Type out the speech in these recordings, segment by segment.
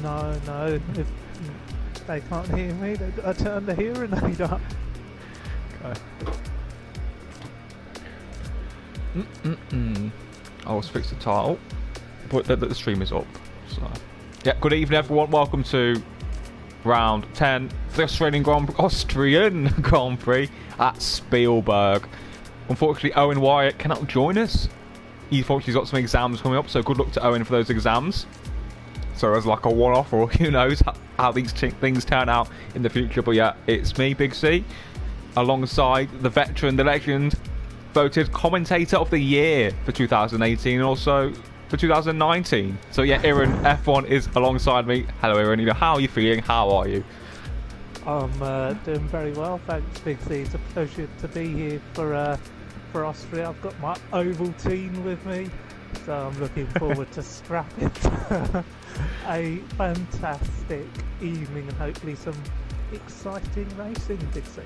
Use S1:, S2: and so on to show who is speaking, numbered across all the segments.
S1: No. If they can't hear me, they've got to turn the hearing aid up.
S2: Okay. I'll fix the title, but the stream is up. So, yeah. Good evening, everyone. Welcome to round 10 for the Austrian Grand Prix at Spielberg. Unfortunately, Owen Wyatt cannot join us. He's got some exams coming up, so good luck to Owen for those exams. So as like a one-off, or who knows how these things turn out in the future. But yeah, it's me, Big C, alongside the veteran, the legend, voted commentator of the year for 2018 and also for 2019. So yeah, Aaron F1 is alongside me. Hello, Aaron. How are you feeling? How are you?
S1: I'm doing very well, thanks, Big C. It's a pleasure to be here for Austria. I've got my oval team with me, so I'm looking forward to scrapping a fantastic evening and hopefully some exciting racing, Big C.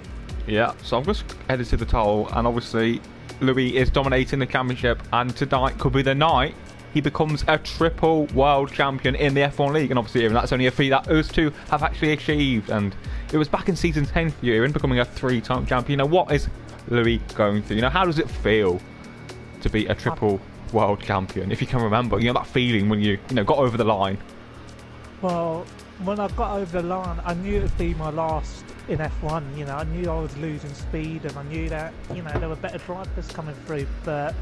S2: Yeah, so I've just edited the title, and obviously Louis is dominating the championship, and tonight could be the night he becomes a triple world champion in the F1 League. And obviously, Aaron, that's only a feat that us two have actually achieved, and it was back in season 10 for you, Aaron, becoming a 3-time champion. Now, what is Louis going through? How does it feel to be a triple world champion, if you can remember? That feeling when you got over the line.
S1: Well, when I got over the line, I knew it would be my last in F1. I knew I was losing speed, and I knew that there were better drivers coming through. But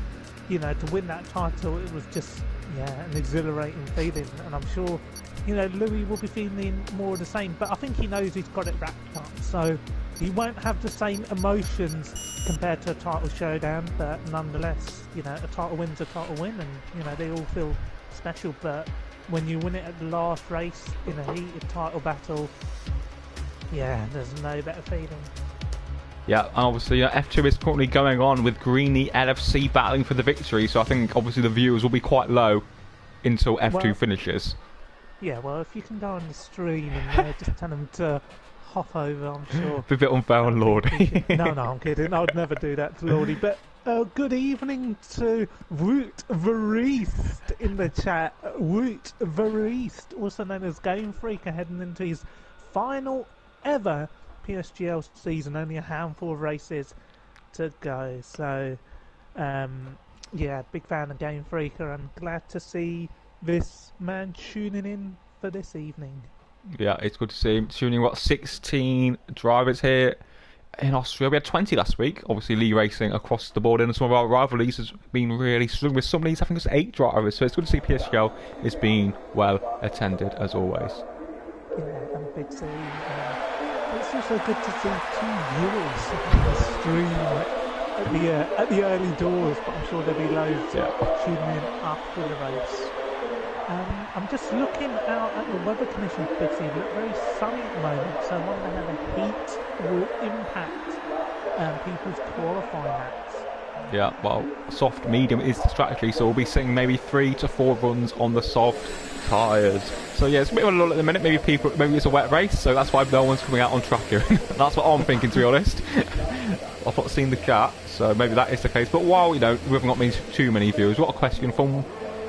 S1: to win that title, it was just an exhilarating feeling, and I'm sure Louis will be feeling more of the same. But I think he knows he's got it wrapped up, so he won't have the same emotions compared to a title showdown. But nonetheless, a title win's a title win, and they all feel special. But when you win it at the last race in a heated title battle, there's no better feeling.
S2: Yeah, and obviously F2 is currently going on with Greeny LFC battling for the victory, so I think obviously the viewers will be quite low until F2 finishes.
S1: Yeah, well, if you can go on the stream and just tell them to hop over, I'm sure.
S2: It's a bit unfair on Lordy.
S1: No, I'm kidding. I would never do that to Lordy. But good evening to Woot Verriest in the chat. Woot Verriest, also known as Game Freaker, heading into his final ever PSGL season. Only a handful of races to go. So, big fan of Game Freaker. I'm glad to see this man tuning in for this evening. Yeah,
S2: it's good to see him tuning. What, 16 drivers here in Austria? We had 20 last week. Obviously, Lee Racing across the board, and some of our rivalries has been really strong with some of these having just 8 drivers. So it's good to see PSGL is being well attended as always.
S1: Yeah, and Big C. It's also good to see 2 viewers on the stream at the early doors, but I'm sure there'll be loads tuning in after the race. I'm just looking out at the weather conditions, Big C. They look very sunny at the moment, so I wonder how the heat will impact people's qualifying laps.
S2: Yeah, well, soft medium is the strategy, so we'll be seeing maybe 3 to 4 runs on the soft tyres. So yeah, it's a bit of a lull at the minute. Maybe it's a wet race, so that's why no one's coming out on track here. That's what I'm thinking, to be honest. I've not seen the chat, so maybe that is the case. But while we haven't got too many viewers, we've got a question from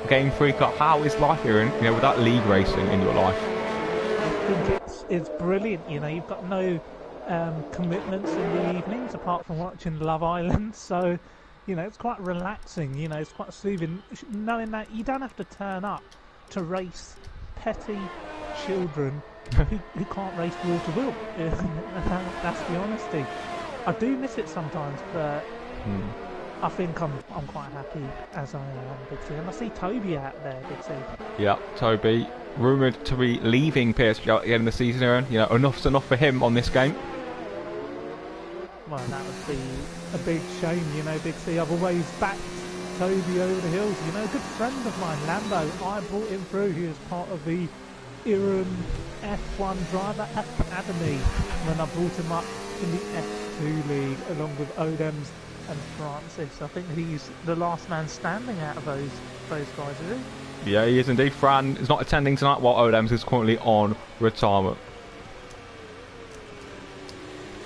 S2: Game Freaker. How is life here, without league racing in your life?
S1: I think it's brilliant. You've got no commitments in the evenings apart from watching Love Island, so it's quite relaxing. It's quite soothing knowing that you don't have to turn up to race petty children who can't race wheel to wheel. That's the honesty. I do miss it sometimes, but I think I'm quite happy as I am, Big C. And I see Toby out there, Big C.
S2: Yeah, Toby, rumoured to be leaving PSG at the end of the season, Aaron. Enough's enough for him on this game.
S1: Well, that would be a big shame, Big C. I've always backed Toby over the hills. A good friend of mine, Lambo, I brought him through. He was part of the Iran F1 Driver Academy when I brought him up in the F2 League along with Odems and Francis. I think he's the last man standing out of those guys, is he?
S2: Yeah, he is indeed. Fran is not attending tonight while Odems is currently on retirement.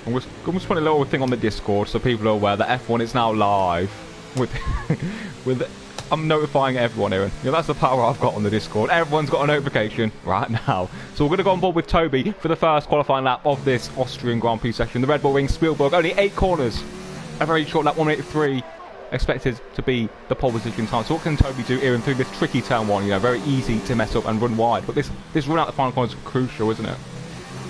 S2: I'm just putting a little thing on the Discord so people are aware that F1 is now live with I'm notifying everyone, Aaron. Yeah, that's the power I've got on the Discord. Everyone's got a notification right now. So we're going to go on board with Toby for the first qualifying lap of this Austrian Grand Prix session. The Red Bull Ring Spielberg, only 8 corners. A very short lap, 1:83. Expected to be the pole position time. So what can Toby do, Aaron, through this tricky turn 1? You know, very easy to mess up and run wide. But this run out the final corner is crucial, isn't it?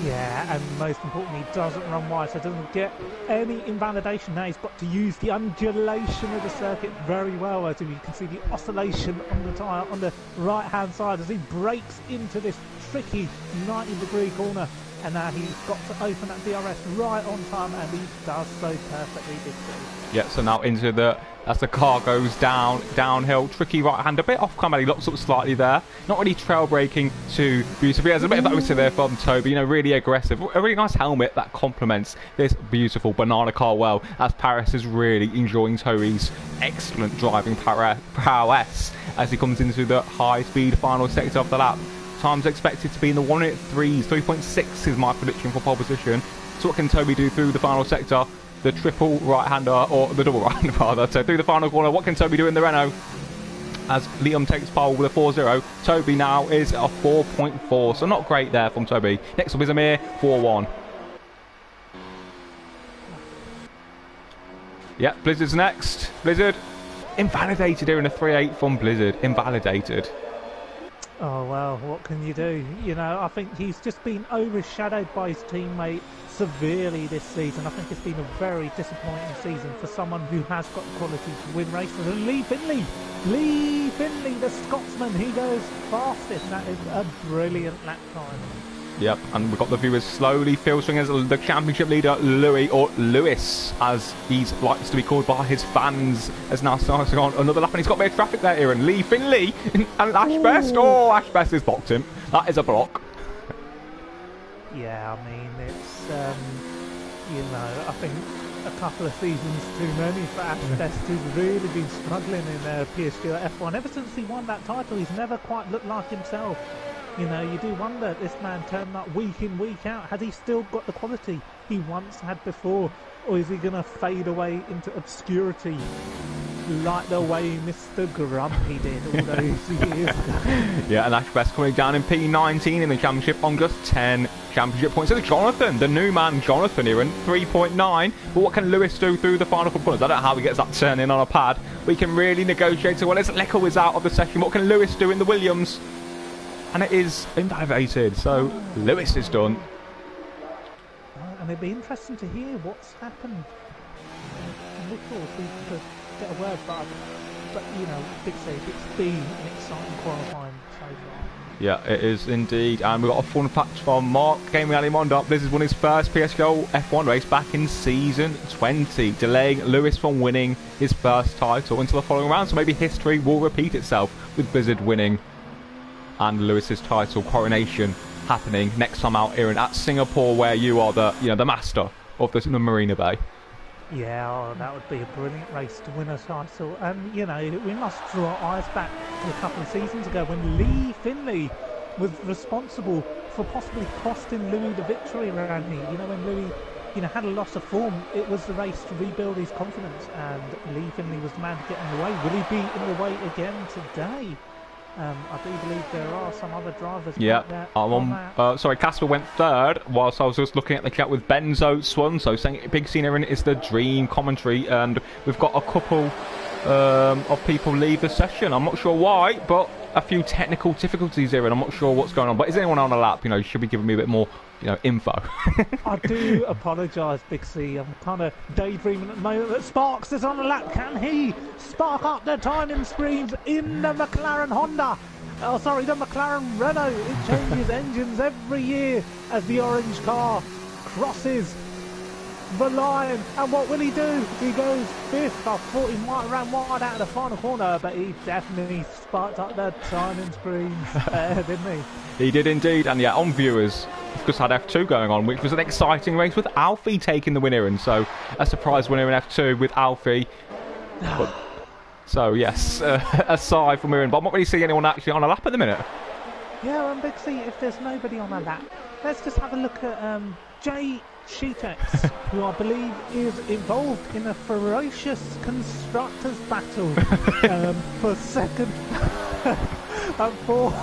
S1: Yeah, and most importantly, he doesn't run wide, so doesn't get any invalidation. Now he's got to use the undulation of the circuit very well, as you can see the oscillation on the tyre on the right-hand side as he breaks into this tricky 90-degree corner. And now he's got to open that DRS right on time, and he does so perfectly, Big C.
S2: Yeah, so now into as the car goes downhill, tricky right-hand, a bit off camera, he locks up slightly there. Not really trail braking too beautifully. There's a bit of that there from Toby, you know, really aggressive. A really nice helmet that complements this beautiful banana car well, as Paris is really enjoying Toby's excellent driving prowess as he comes into the high-speed final sector of the lap. Time's expected to be in the 1:03s, 3.6 is my prediction for pole position. So what can Toby do through the final sector? The triple right-hander, or the double right-hander rather. So through the final corner, what can Toby do in the Renault? As Liam takes pole with a 4.0, Toby now is a 4.4, so not great there from Toby. Next up is Amir, 4.1. Yeah, Blizzard's next. Blizzard, invalidated here in a 3.8 from Blizzard, invalidated.
S1: Oh, well, what can you do? You know, I think he's just been overshadowed by his teammate severely this season. I think it's been a very disappointing season for someone who has got the quality to win races. And Lee Finley, the Scotsman, he goes fastest. And that is a brilliant lap time.
S2: Yep, and we've got the viewers slowly filtering as the championship leader, Louis, or Lewis, as he likes to be called by his fans, has now started on another lap, and he's got a bit of traffic there, Aaron. Lee Finley and Ash Best. Oh, Ash Best has blocked him. That is a block.
S1: Yeah, I mean, it's, you know, I think a couple of seasons too many for Ash Best, who's really been struggling in PSGL F1. Ever since he won that title, he's never quite looked like himself. You know, you do wonder, this man turned up week in, week out. Has he still got the quality he once had before? Or is he going to fade away into obscurity like the way Mr. Grumpy did all those years ago?
S2: Yeah, and Ash Best coming down in P19 in the championship on just 10 championship points. So Jonathan, the new man Jonathan here in 3.9. But what can Lewis do through the final couple? I don't know how he gets that turn in on a pad. We can really negotiate it well as Lecco is out of the session. What can Lewis do in the Williams? And it is invalidated, so Lewis is done.
S1: And it'd be interesting to hear what's happened. Little, if we could get a word, but you know, Big C, it's been an exciting qualifying so far.
S2: Yeah, it is indeed. And we've got a fun fact from Mark Gaming Alimonda. This is won his first PSGL F1 race back in season 20, delaying Lewis from winning his first title until the following round. So maybe history will repeat itself with Blizzard winning and Lewis's title coronation happening next time out here at Singapore, where you are the master of the Marina Bay.
S1: Yeah, oh, that would be a brilliant race to win a title. And you know, we must draw our eyes back to a couple of seasons ago when Lee Finley was responsible for possibly costing Louis the victory around here. You know, when Louis, you know, had a loss of form, it was the race to rebuild his confidence, and Lee Finley was the man to get in the way. Will he be in the way again today? I do believe there are some other drivers.
S2: Yeah, sorry, Casper went third, whilst I was just looking at the chat with Benzo Swan, so saying Big C Aaron is the dream commentary, and we've got a couple of people leave the session. I'm not sure why, but a few technical difficulties here, and I'm not sure what's going on. But is anyone on a lap? You know, you should be giving me a bit more, you know, info.
S1: I do apologise, Big C. I'm kind of daydreaming at the moment. But Sparks is on a lap. Can he spark up the timing screens in the McLaren Honda? Oh, sorry, the McLaren Renault. It changes engines every year as the orange car crosses the line. And what will he do? He goes fifth. I thought he might run wide out of the final corner, but he definitely sparked up the timing screens there, didn't he?
S2: He did indeed. And yeah, on viewers, of course, had F2 going on, which was an exciting race with Alfie taking the winner, and so a surprise winner in F2 with Alfie. So yes, aside from Mirren, but I'm not really seeing anyone actually on a lap at the minute.
S1: Yeah, and Big C, if there's nobody on that lap, let's just have a look at Jay Cheetex, who I believe is involved in a ferocious constructors battle for second and fourth.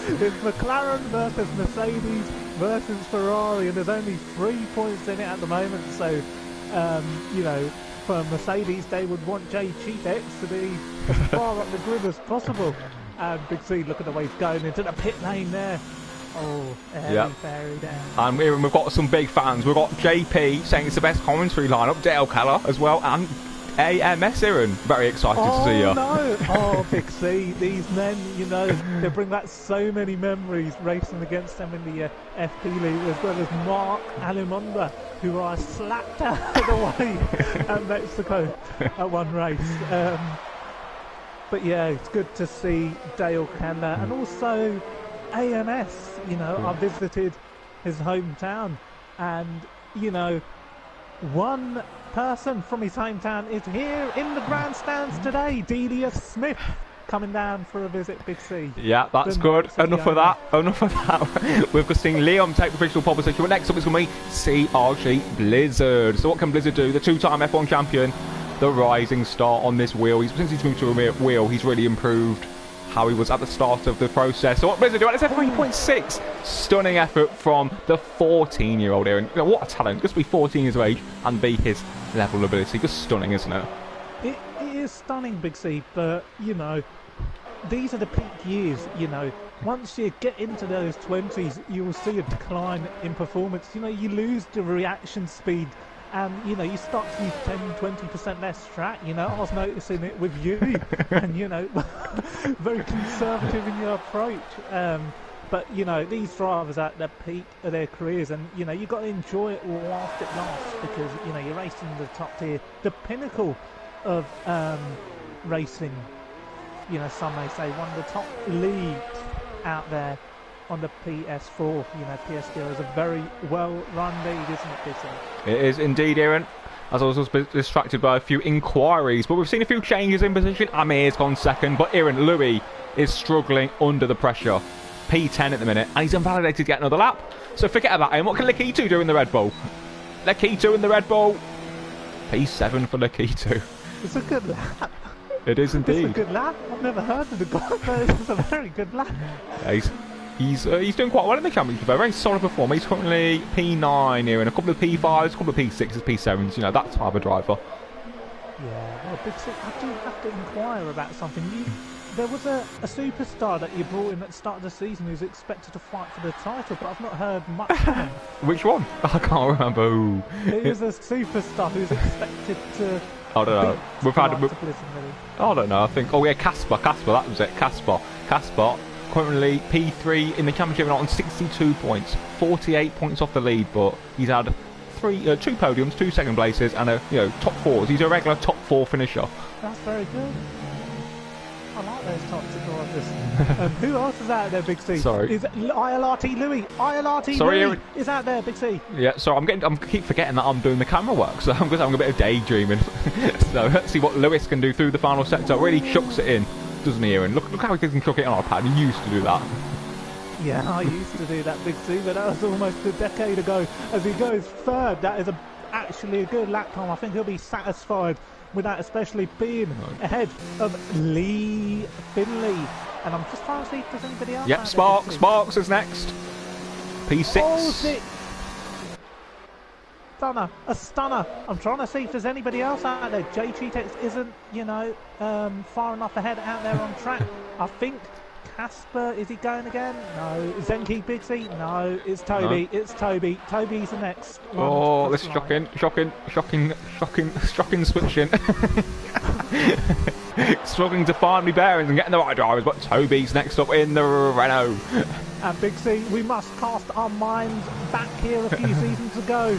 S1: It's McLaren versus Mercedes versus Ferrari, and there's only 3 points in it at the moment. So, you know, for Mercedes, they would want Jay Cheetex to be as far up the grid as possible. And Big C, look at the way he's going into the pit lane there. Oh, fairy down.
S2: And we've got some big fans. We've got JP saying it's the best commentary lineup, Dale Keller as well, and AMS Aaron. Very excited to see you.
S1: Oh no! Oh, Big C, these men, you know, they bring back so many memories racing against them in the FP League, as well as Mark Alumonda, who I slapped out of the way at Mexico at one race. But yeah, it's good to see Dale Keller and also AMS. You know, I visited his hometown, and you know, one person from his hometown is here in the grandstands today. Delia Smith coming down for a visit, Big C.
S2: Yeah, that's good. Enough of that. Enough of that. We've just seen Liam take professional pole position. But next up is going to be CRG Blizzard. So what can Blizzard do? The two-time F1 champion, the rising star on this wheel. Since he's moved to a wheel, he's really improved how he was at the start of the process. So what Blizzard do? It's a 3.6. Stunning effort from the 14-year-old Aaron. You know, what a talent. Just to be 14 years of age and be his level of ability. Just stunning, isn't it?
S1: It is stunning, Big C, but, you know, these are the peak years, you know. Once you get into those 20s, you will see a decline in performance. You know, you lose the reaction speed, and, you know, you start to use 10-20% less track. You know, I was noticing it with you, and, you know, very conservative in your approach. But, you know, these drivers at the peak of their careers, and, you know, you've got to enjoy it whilst it lasts, because, you know, you're racing the top tier, the pinnacle of racing. You know, some may say one of the top leagues out there on the PS4. You know, PSGL is a very well-run league, isn't it, Busy?
S2: It is indeed, Aaron. As I was also distracted by a few inquiries, but we've seen a few changes in position. Amir's gone second, but Aaron, Louis is struggling under the pressure. P10 at the minute, and he's invalidated to get another lap. So forget about him. What can Lakitu do in the Red Bull? Lakitu in the Red Bull. P7 for Lakitu.
S1: It's a good lap.
S2: It is indeed.
S1: It's a good lap. I've never heard of the guy, but it's a very good lap.
S2: Yeah, he's doing quite well in the championship. A very solid performer. He's currently P9 here, and a couple of P5s, a couple of P6s, P7s. You know, that type of driver.
S1: Yeah, well, Big Six, I do have to inquire about something. There was a superstar that you brought in at the start of the season who's expected to fight for the title, but I've not heard much from him.
S2: Which one? I can't remember who.
S1: It was a superstar who's expected to...
S2: I don't know. We've had... I don't know. I think... Oh, yeah, Casper. That was it. Casper. Currently P3 in the championship on 62 points. 48 points off the lead, but he's had two podiums, 2 second places, and top fours. He's a regular top 4 finisher.
S1: That's very good. I like those types of drivers. Who else is out there, Big C?
S2: Sorry.
S1: Is ILRT Louis? ILRT
S2: Sorry,
S1: Louis is out there, Big C.
S2: Yeah, so I keep forgetting that I'm doing the camera work, so I'm just having a bit of daydreaming. So let's see what Lewis can do through the final sector. Really chucks it in, doesn't he, Aaron? Look how he can chuck it on our pad. He used to do that. Yeah,
S1: I used to do that, Big C, but that was almost a decade ago. As he goes third, that is actually a good lap time. I think he'll be satisfied with that, especially being ahead of Lee Finley. And I'm just trying to see if there's anybody else.
S2: Yep, Sparks is next. P6.
S1: Oh, 6. A stunner. I'm trying to see if there's anybody else out there. Jay Cheetex isn't, far enough ahead out there on track. I think Casper, is he going again? No. Zenki Big C? No. It's Toby. No. It's Toby. Toby's the next one.
S2: Oh, this is shocking switching. Struggling to find me bearings and getting the right drivers, but Toby's next up in the Renault.
S1: And Big C, we must cast our minds back here a few seasons ago.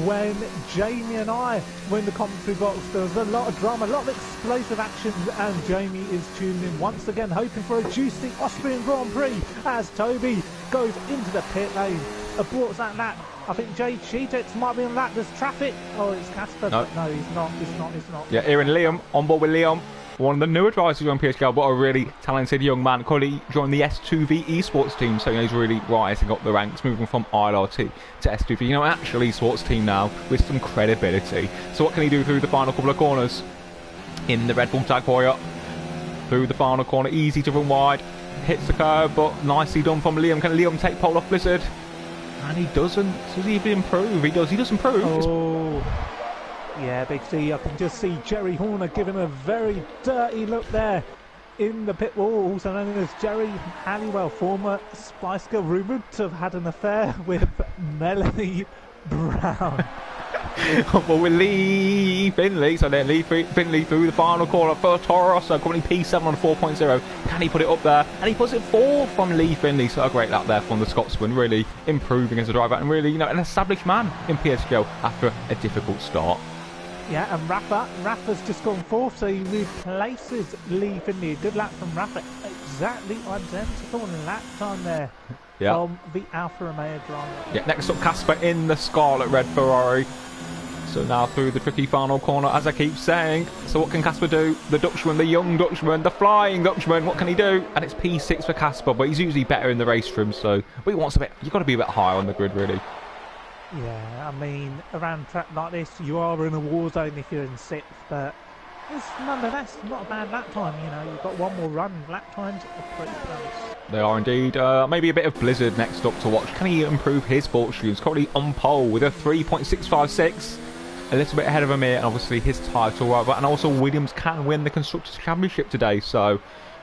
S1: When Jamie and I were in the commentary box, there was a lot of drama, a lot of explosive action, and Jamie is tuned in once again, hoping for a juicy Austrian Grand Prix as Toby goes into the pit lane, aborts that lap. I think Jay Cheetex might be on lap. There's traffic. Oh, it's Casper.
S2: No,
S1: he's not. It's not.
S2: Yeah, Aaron, Liam, on board with Liam. one of the newer drivers on PSGL, but a really talented young man. Currently joined the S2V esports team, so he's really rising up the ranks, moving from ILRT to S2V. You know, actual esports team now with some credibility. So what can he do through the final couple of corners? In the Red Bull Tag Warrior, through the final corner, easy to run wide, hits the curb, but nicely done from Liam. Can Liam take pole off Blizzard? And he doesn't. Does he even improve? He does. He does improve.
S1: Oh, yeah, Big C. I can just see Jerry Horner giving a very dirty look there in the pit wall. Also known as Jerry Halliwell, former Spice Girl, rumoured to have had an affair with Melanie Brown.
S2: Well, with Lee Finley, so then Lee Finley through the final corner for Toro Rosso, currently P7 on 4.0. Can he put it up there? And he puts it 4 from Lee Finley, so a great lap there from the Scotsman, really improving as a driver and really, you know, an established man in PSGL after a difficult start.
S1: Yeah, and Rafa's just gone 4th, so he replaces Lee Finley. Good lap from Rafa, exactly identical lap time there.
S2: Yeah.
S1: From the Alfa Romeo driver.
S2: Yeah, next up Casper in the Scarlet Red Ferrari. So now through the tricky final corner, as I keep saying. So what can Casper do? The Dutchman, the young Dutchman, the flying Dutchman, what can he do? And it's P6 for Casper, but he's usually better in the race trim, so he wants a bit, you've got to be a bit higher on the grid, really.
S1: Yeah, I mean, around a track like this, you are in a war zone if you're in 6th, but it's nonetheless not a bad lap time, you know, you've got one more run, lap times are pretty close.
S2: They are indeed. Maybe a bit of Blizzard next up to watch. Can he improve his fortunes? Currently on pole with a 3.656. A little bit ahead of Amir and obviously his title rival. And also Williams can win the Constructors' Championship today. So, you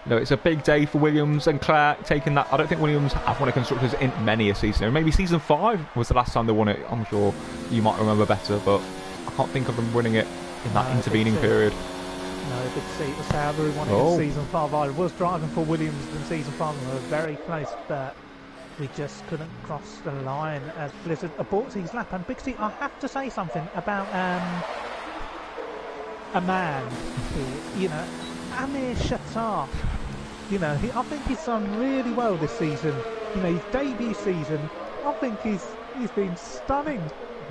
S2: know, it's a big day for Williams and Claire taking that. I don't think Williams have won a Constructors in many a season. Maybe season 5 was the last time they won it. I'm sure you might remember better, but I can't think of them winning it in that intervening period.
S1: No, good to see. Sauber won it in season 5. I was driving for Williams in season 5 and we were very close, but we just couldn't cross the line as Blizzard aborts his lap. And Big C, I have to say something about a man who, you know, Amir Shatar. You know, I think he's done really well this season. You know, his debut season, I think he's been stunning.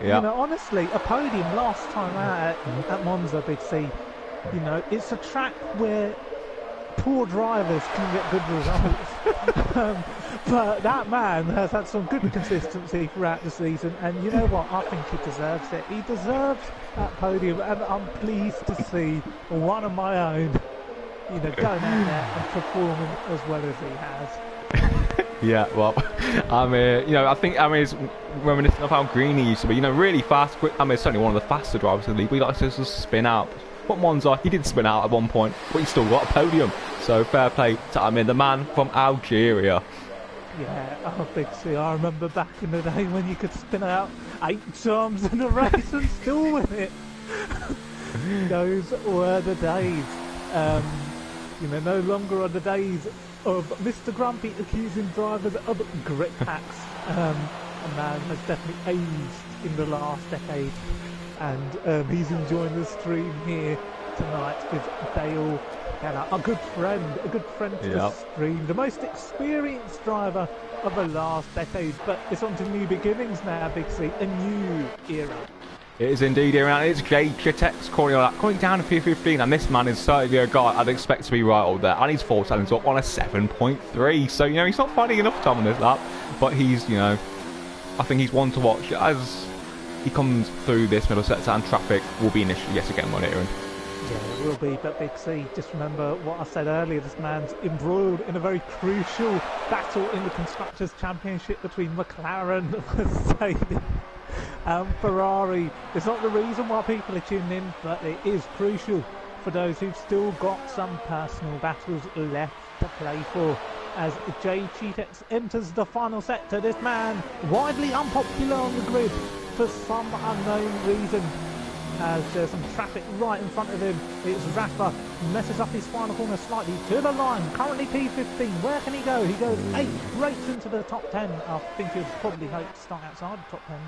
S2: Yeah.
S1: You know, honestly, a podium last time out at Monza, Big C. You know, it's a track where poor drivers can get good results. But that man has had some good consistency throughout the season, and you know what? I think he deserves it. He deserves that podium, and I'm pleased to see one of my own, you know, going out there and performing as well as he has.
S2: Yeah, well, you know, I think Amir's reminiscent of how green he used to be. You know, really fast, quick. Amir's certainly one of the faster drivers in the league. But he likes to just spin out. But Monza, he did spin out at one point, but he still got a podium. So fair play to Amir, the man from Algeria.
S1: Yeah, oh, Big C, I remember back in the day when you could spin out 8 times in a race and still win it. Those were the days. You know, no longer are the days of Mr. Grumpy accusing drivers of grip packs. A man has definitely aged in the last decade. And he's enjoying the stream here tonight with Dale Keller, a good friend to the stream, the most experienced driver of the last decade. But it's on to new beginnings now, Big C, a new era.
S2: It is indeed era, and it's Jay Chitex coming down to P15, and this man is certainly a guy I'd expect to be right up there, and he's 4 seconds up on a 7.3, so, you know, he's not finding enough time on this lap, but he's, you know, I think he's one to watch as he comes through this middle sector, and traffic will be initially yet again monitoring.
S1: Yeah, it will be, but Big C, just remember what I said earlier, this man's embroiled in a very crucial battle in the Constructors' Championship between McLaren, Mercedes and Ferrari. It's not the reason why people are tuning in, but it is crucial for those who've still got some personal battles left to play for. As Jay Cheetex enters the final sector, this man, widely unpopular on the grid for some unknown reason, as there's some traffic right in front of him. It's Rafa, messes up his final corner slightly to the line, currently P15. Where can he go? He goes 8, race into the top 10. I think he'll probably hope to start outside the top 10.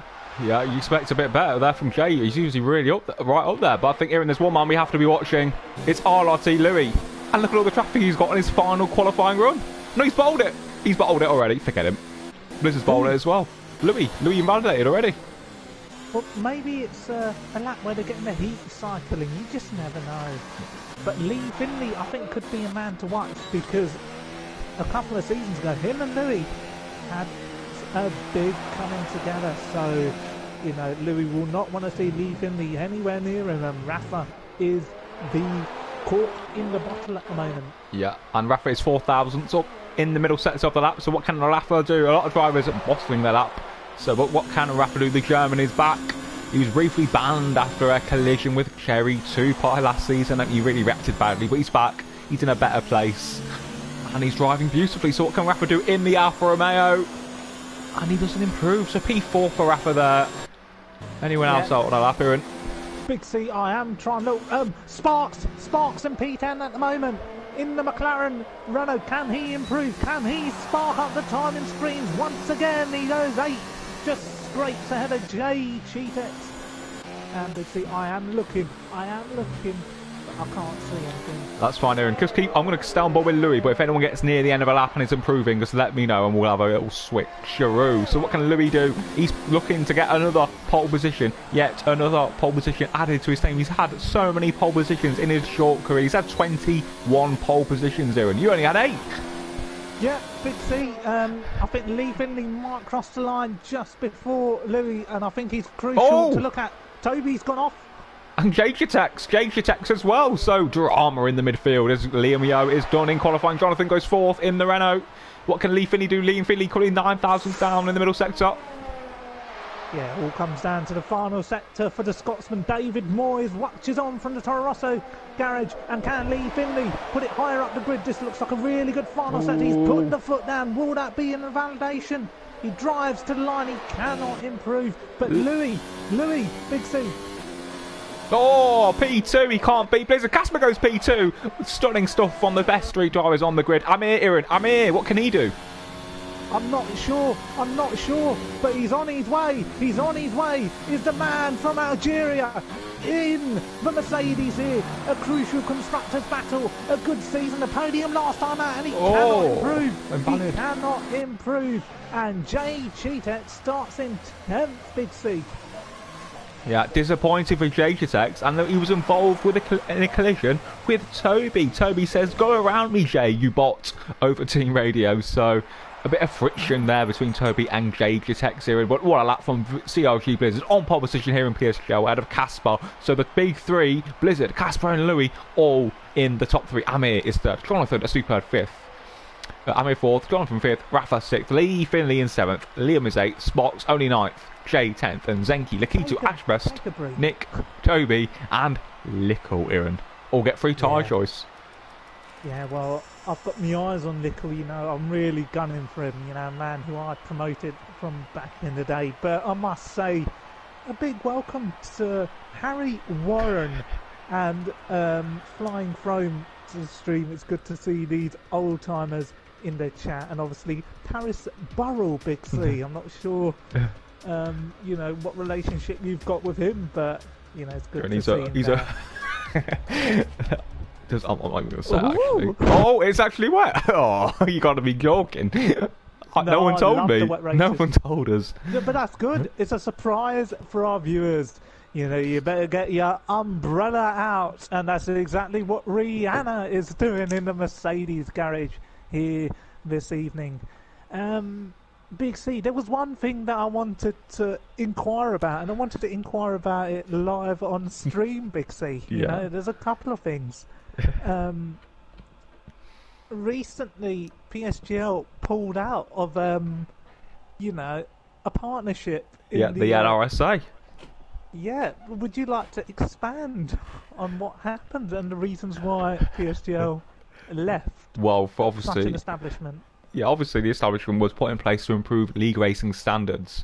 S2: Yeah, you expect a bit better there from Jay. He's usually really right up there, but I think here in this one man we have to be watching. It's RRT Louis, and look at all the traffic he's got on his final qualifying run. No, he's bowled it. He's bowled it already. Forget him. Blizzard's bowled it as well. Louis invalidated already.
S1: Well, maybe it's a lap where they're getting the heat cycling. You just never know. But Lee Finley, I think, could be a man to watch because a couple of seasons ago, him and Louis had a big coming together. So, you know, Louis will not want to see Lee Finley anywhere near him. And Rafa is the cork in the bottle at the moment.
S2: Yeah, and Rafa is 4,000th up in the middle sector of the lap. So what can Rafa do? A lot of drivers are bottling their lap. So but what can Rafa do? The German is back. He was briefly banned after a collision with Cherry 2 part last season. He really reacted badly, but he's back. He's in a better place. And he's driving beautifully. So what can Rafa do in the Alfa Romeo? And he doesn't improve. So P4 for Rafa there. Anyone else out on a lap, Aaron?
S1: Big C, I am trying to look. Sparks and P10 at the moment. In the McLaren Renault, can he improve? Can he spark up the timing screens once again? He goes 8, just scrapes ahead of Jay Cheetex. And Big C, I am looking, but I can't see anything.
S2: That's fine, Aaron. Just I'm going to stay on board with Louis, but if anyone gets near the end of a lap and is improving, just let me know and we'll have a little switcheroo. So what can Louis do? He's looking to get another pole position, yet another pole position added to his team. He's had so many pole positions in his short career. He's had 21 pole positions, Aaron. You only had 8.
S1: Yeah, Big C. I think Lee Finley might cross the line just before Louis, and I think he's crucial to look at. Toby's gone off.
S2: And Jake as well. So drama in the midfield as Liam Yo is done in qualifying. Jonathan goes 4th in the Renault. What can Lee Finley do? Lee Finley cutting 9,000 down in the middle sector.
S1: Yeah, all comes down to the final sector for the Scotsman. David Moyes watches on from the Toro Rosso garage, and can Lee Finley put it higher up the grid? This looks like a really good final sector. He's put the foot down. Will that be an invalidation? He drives to the line. He cannot improve. But Louis, Big C.
S2: Oh, P2, he can't beat Blizzard. Casper goes P2. Stunning stuff from the best street drivers on the grid. I'm here, Aaron. I'm here. What can he do?
S1: I'm not sure, but he's on his way. He's the man from Algeria in the Mercedes here. A crucial constructors battle. A good season, a podium last time out, and he cannot improve. And Jay Cheetex starts in 10th, Big C.
S2: Yeah, disappointing for Jake, and he was involved with in a collision with Toby. Toby says, "Go around me, Jay, you bot," over team radio. So a bit of friction there between Toby and Jake here. But what a lap from CRG Blizzard on pole position here in PSGL out of Casper. So the big three, Blizzard, Casper and Louis, all in the top 3. Amir is 3rd. Jonathan, a superb 5th. Amir 4th, Jonathan 5th, Rafa 6th, Lee Finley in 7th, Liam is 8th, Spox only 9th, Jay 10th, and Zenki, Lakitu, Ashbest, Nick, Toby, and Lickle, Aaron. All get free tyre choice.
S1: Yeah, well, I've got my eyes on Lickle, you know. I'm really gunning for him, you know, a man who I promoted from back in the day. But I must say, a big welcome to Harry Warren and Flying Chrome to the stream. It's good to see these old timers in the chat, and obviously Paris Burrell, Big C. I'm not sure you know what relationship you've got with him, but you know it's good to see him.
S2: I'm not going to say actually. Oh, it's actually wet. Oh, you got to be joking. No one told me. No one told us.
S1: Yeah, but that's good. It's a surprise for our viewers. You know, you better get your umbrella out, and that's exactly what Rihanna is doing in the Mercedes garage here this evening. Big C, there was one thing that I wanted to inquire about, and I wanted to inquire about it live on stream, Big C. You know, there's a couple of things. Recently, PSGL pulled out of, you know, a partnership.
S2: In the NRSA.
S1: Yeah, would you like to expand on what happened and the reasons why PSGL left?
S2: Well, for obviously,
S1: such an establishment.
S2: Yeah, obviously the establishment was put in place to improve league racing standards,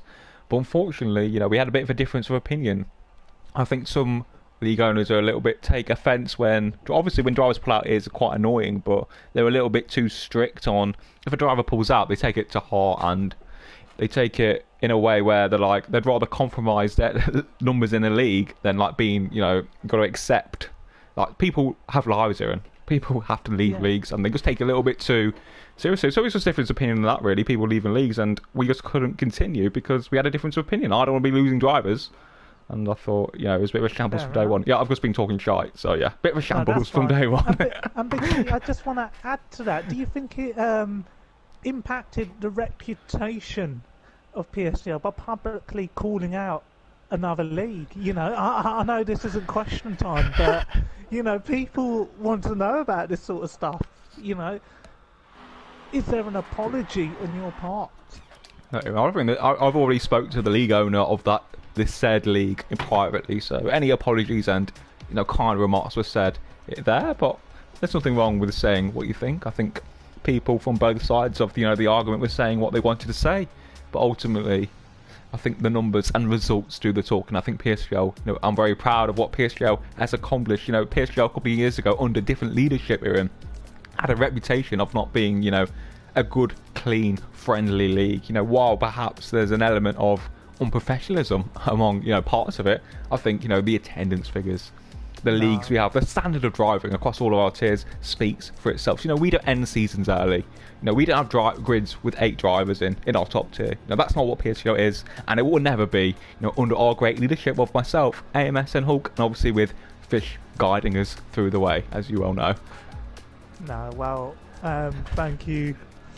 S2: but unfortunately, you know, we had a bit of a difference of opinion. I think some league owners are a little bit take offence when, obviously, when drivers pull out, it is quite annoying, but they're a little bit too strict on if a driver pulls out, they take it to heart and they take it in a way where they're like, they'd rather compromise their numbers in the league than like being, you know, got to accept. Like, people have lives here and people have to leave leagues, and they just take it a little bit too seriously. So it's just a difference of opinion on that, really. People leaving leagues, and we just couldn't continue because we had a difference of opinion. I don't want to be losing drivers, And I thought, it was a bit of a shambles
S1: Fair
S2: from day
S1: enough.
S2: one. Yeah, I've just been talking shite, so yeah, bit of a
S1: No,
S2: shambles
S1: that's
S2: from
S1: fine.
S2: day one.
S1: And Big C, I just want to add to that. Do you think it impacted the reputation of PSGL by publicly calling out another league? I know this isn't question time, but people want to know about this sort of stuff. Is there an apology on your part?
S2: No, I think that I've already spoke to the league owner of this said league privately, so any apologies and kind remarks were said there, but there's nothing wrong with saying what you think. I think people from both sides of the argument were saying what they wanted to say, but ultimately I think the numbers and results do the talking. I think PSGL, I'm very proud of what PSGL has accomplished. PSGL a couple of years ago, under different leadership here, had a reputation of not being a good, clean, friendly league. While perhaps there's an element of unprofessionalism among parts of it, I think the attendance figures, the leagues we have, the standard of driving across all of our tiers speaks for itself. We don't end seasons early. We don't have grids with 8 drivers in our top tier. That's not what PSGL is, and it will never be. Under our great leadership of myself, AMS and Hulk, and obviously with Fish guiding us through the way, as you well know.
S1: No, well, thank you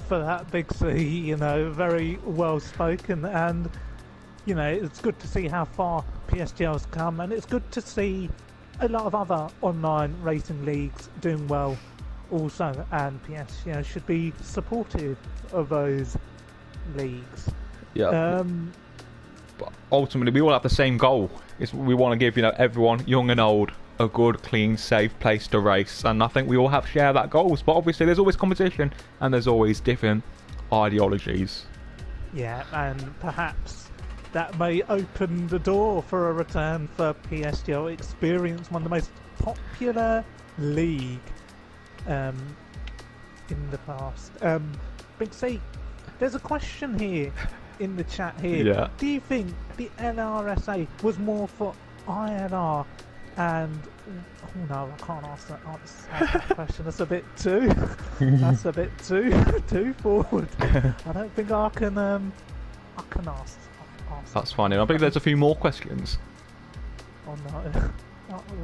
S1: for that, Big C. Very well spoken, and it's good to see how far PSGL's come, and it's good to see a lot of other online racing leagues doing well also, and PS should be supportive of those leagues.
S2: Yeah. But ultimately, we all have the same goal. We want to give everyone, young and old, a good, clean, safe place to race, and I think we all share that goals. But obviously, there's always competition, and there's always different ideologies.
S1: Yeah, and perhaps that may open the door for a return for PSGL Experience, one of the most popular league in the past. Big C, there's a question here in the chat here.
S2: Yeah.
S1: Do you think the LRSA was more for INR? And oh no, I can't answer that question. That's a bit too. That's a bit too forward. I don't think I can. I can ask.
S2: That's fine. I believe there's a few more questions.
S1: Oh no.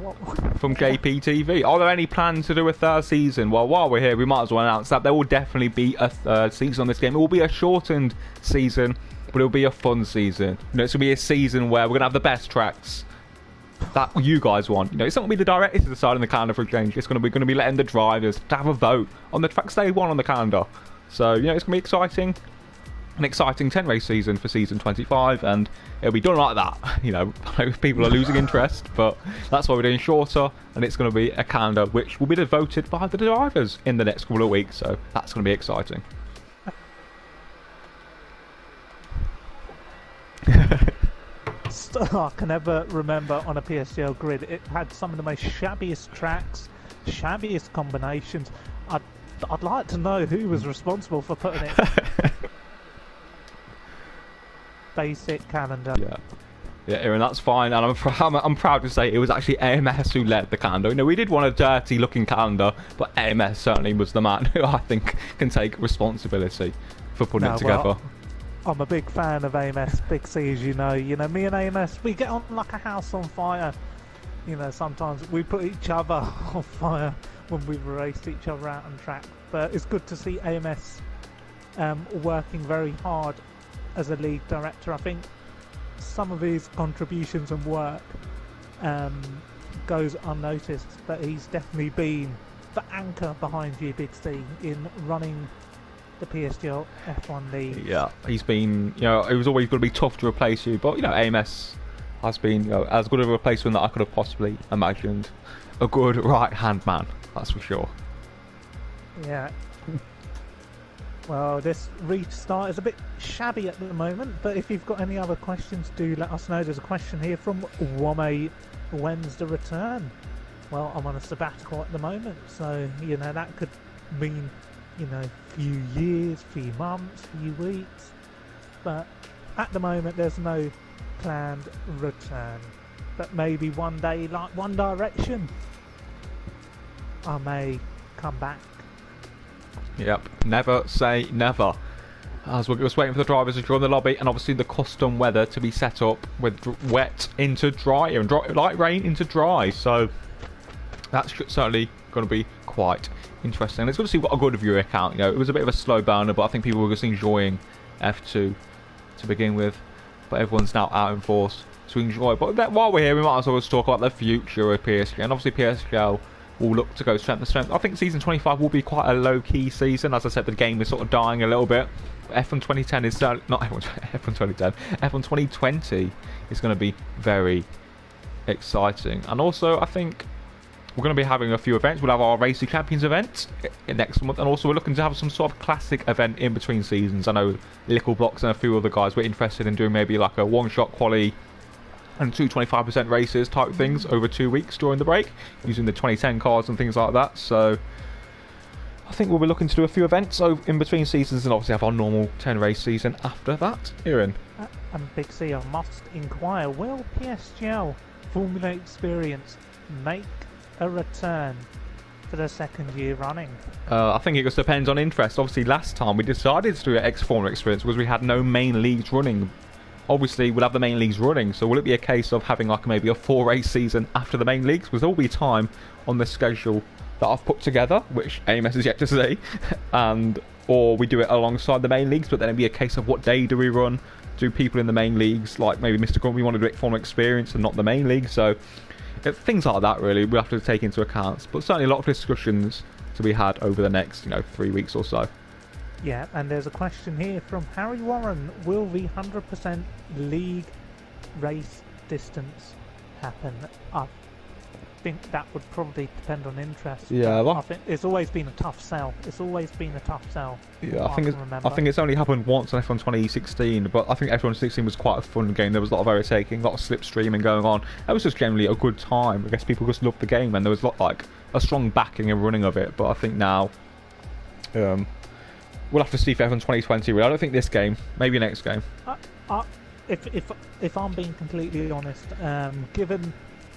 S1: What?
S2: From JPTV. Are there any plans to do a third season? Well, while we're here, we might as well announce that there will definitely be a third season on this game. It will be a shortened season, but it will be a fun season. It's going to be a season where we're going to have the best tracks that you guys want. It's not going to be the directors deciding the calendar for a change. It's going to be letting the drivers to have a vote on the tracks they want on the calendar. So it's going to be exciting. An exciting 10-race season for season 25, and it'll be done like that. People are losing interest, but that's why we're doing shorter, and it's going to be a calendar which will be voted by the drivers in the next couple of weeks. So that's going to be exciting.
S1: I can never remember on a PSGL grid. It had some of the most shabbiest tracks, shabbiest combinations. I'd like to know who was responsible for putting it. Basic calendar.
S2: Yeah, Aaron, that's fine, and I'm proud to say it was actually AMS who led the calendar. We did want a dirty-looking calendar, but AMS certainly was the man who I think can take responsibility for putting it together.
S1: Well, I'm a big fan of AMS, Big C, as you know. Me and AMS, we get on like a house on fire. Sometimes we put each other on fire when we've raced each other out on track. But it's good to see AMS working very hard as a league director. I think some of his contributions and work goes unnoticed, but he's definitely been the anchor behind you, Big C, in running the PSGL F1 league.
S2: Yeah, he's been, it was always going to be tough to replace you, but AMS has been as good of a replacement that I could have possibly imagined. A good right-hand man, that's for sure.
S1: Yeah. Well, this restart is a bit shabby at the moment, but if you've got any other questions, do let us know. There's a question here from Wame. When's the return? Well, I'm on a sabbatical at the moment, so, that could mean, few years, few months, few weeks. But at the moment, there's no planned return. But maybe one day, like One Direction, I may come back.
S2: Yep, never say never. as we're just waiting for the drivers to join the lobby, and obviously the custom weather to be set up with wet into dry and light rain into dry. So that's certainly going to be quite interesting. It's good to see what a good viewer count. It was a bit of a slow burner, but I think people were just enjoying F2 to begin with. But everyone's now out in force to enjoy. But while we're here, we might as well just talk about the future of PSG. And obviously PSGL will look to go strength to strength. I think season 25 will be quite a low-key season. As I said, the game is sort of dying a little bit. F1 2010 is not F1 2010. F1 2020 is going to be very exciting. And also, I think we're going to be having a few events. We'll have our Racing Champions event next month, and also we're looking to have some sort of classic event in between seasons. I know Lickle Blocks and a few other guys were interested in doing maybe like a one-shot quali and 25% races type things over 2 weeks during the break, using the 2010 cars and things like that. So I think we'll be looking to do a few events in between seasons, and obviously have our normal 10 race season after that. Erin.
S1: And Big C, I must inquire, will PSGL Formula Experience make a return for the second year running?
S2: I think it just depends on interest. Obviously last time we decided to do an Formula Experience because we had no main leagues running. Obviously we'll have the main leagues running, so will it be a case of having like maybe a 4 race season after the main leagues? Because there will be time on the schedule that I've put together, which AMS is yet to see, or we do it alongside the main leagues, but then it'll be a case of what day do we run? Do people in the main leagues, like maybe Mr. Grumpy, want to do it Formula Experience and not the main league? So things like that really we'll have to take into account, but certainly a lot of discussions to be had over the next 3 weeks or so.
S1: Yeah, and there's a question here from Harry Warren. Will the 100% league race distance happen? I think that would probably depend on interest.
S2: Yeah, well,
S1: I think it's always been a tough sell. Yeah,
S2: I think it's only happened once on F1 2016, but I think F1 2016 was quite a fun game. There was a lot of overtaking, a lot of slipstreaming going on. It was just generally a good time. I guess people just loved the game, and there was a strong backing and running of it. But I think now we'll have to see for F1 2020. I don't think this game, maybe next game.
S1: If I'm being completely honest, given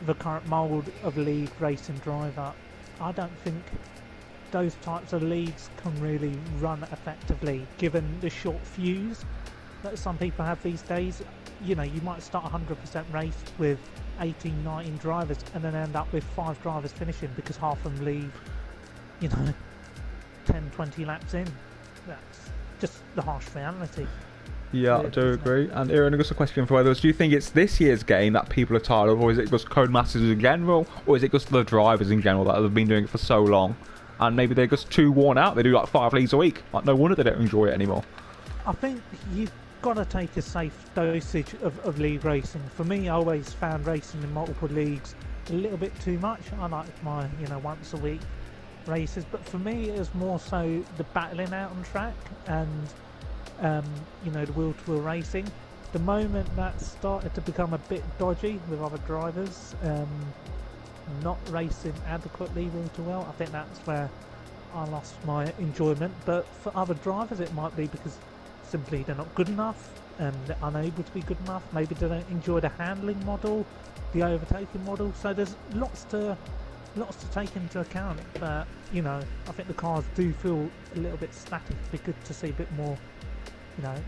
S1: the current mould of league racing driver, I don't think those types of leagues can really run effectively, given the short fuse that some people have these days. You might start 100% race with 18, 19 drivers and then end up with 5 drivers finishing because half of them leave 10, 20 laps in. That's just the harsh reality.
S2: Yeah, I do agree. And Aaron, just a question for others. Do you think it's this year's game that people are tired of, or is it just Codemasters in general, or is it just the drivers in general that have been doing it for so long? And maybe they're just too worn out. They do 5 leagues a week. No wonder they don't enjoy it anymore.
S1: I think you've got to take a safe dosage of league racing. For me, I always found racing in multiple leagues a little bit too much. I like my once a week races, but for me it was more so the battling out on track and the wheel-to-wheel racing. The moment that started to become a bit dodgy with other drivers not racing adequately wheel-to-wheel, I think that's where I lost my enjoyment. But for other drivers it might be because simply they're not good enough and they're unable to be good enough. Maybe they don't enjoy the handling model, the overtaking model. So there's lots to take into account. But I think the cars do feel a little bit static. It'd be good to see a bit more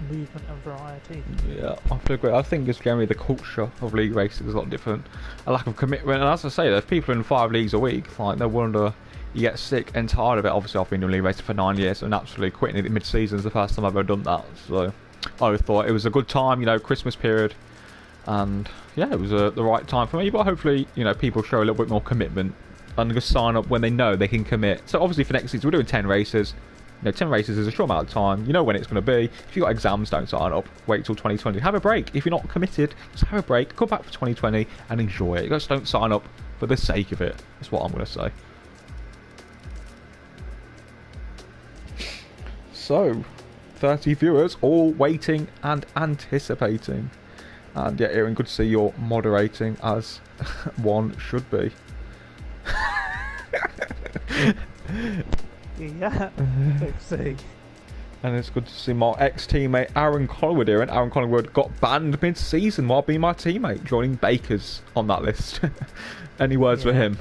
S1: movement and variety.
S2: Yeah, I have to agree. I think it's generally the culture of league racing is a lot different. A lack of commitment, and as I say, there's people in 5 leagues a week. No wonder you get sick and tired of it. Obviously, I've been doing league racing for 9 years, and actually quitting it mid-season is the first time I've ever done that. So I thought it was a good time, Christmas period, and yeah, it was the right time for me. But hopefully, people show a little bit more commitment and just sign up when they know they can commit. So obviously for next season, we're doing 10 races. 10 races is a short amount of time. You know when it's going to be. If you've got exams, don't sign up. Wait till 2020. Have a break. If you're not committed, just have a break. Come back for 2020 and enjoy it. You just don't sign up for the sake of it. That's what I'm going to say. So, 30 viewers, all waiting and anticipating. And yeah, Aaron, good to see you're moderating as one should be.
S1: Yeah, let's see.
S2: And it's good to see my ex-teammate Aaron Collingwood here. And Aaron Collingwood got banned mid-season while being my teammate, joining Bakers on that list. Any words for him?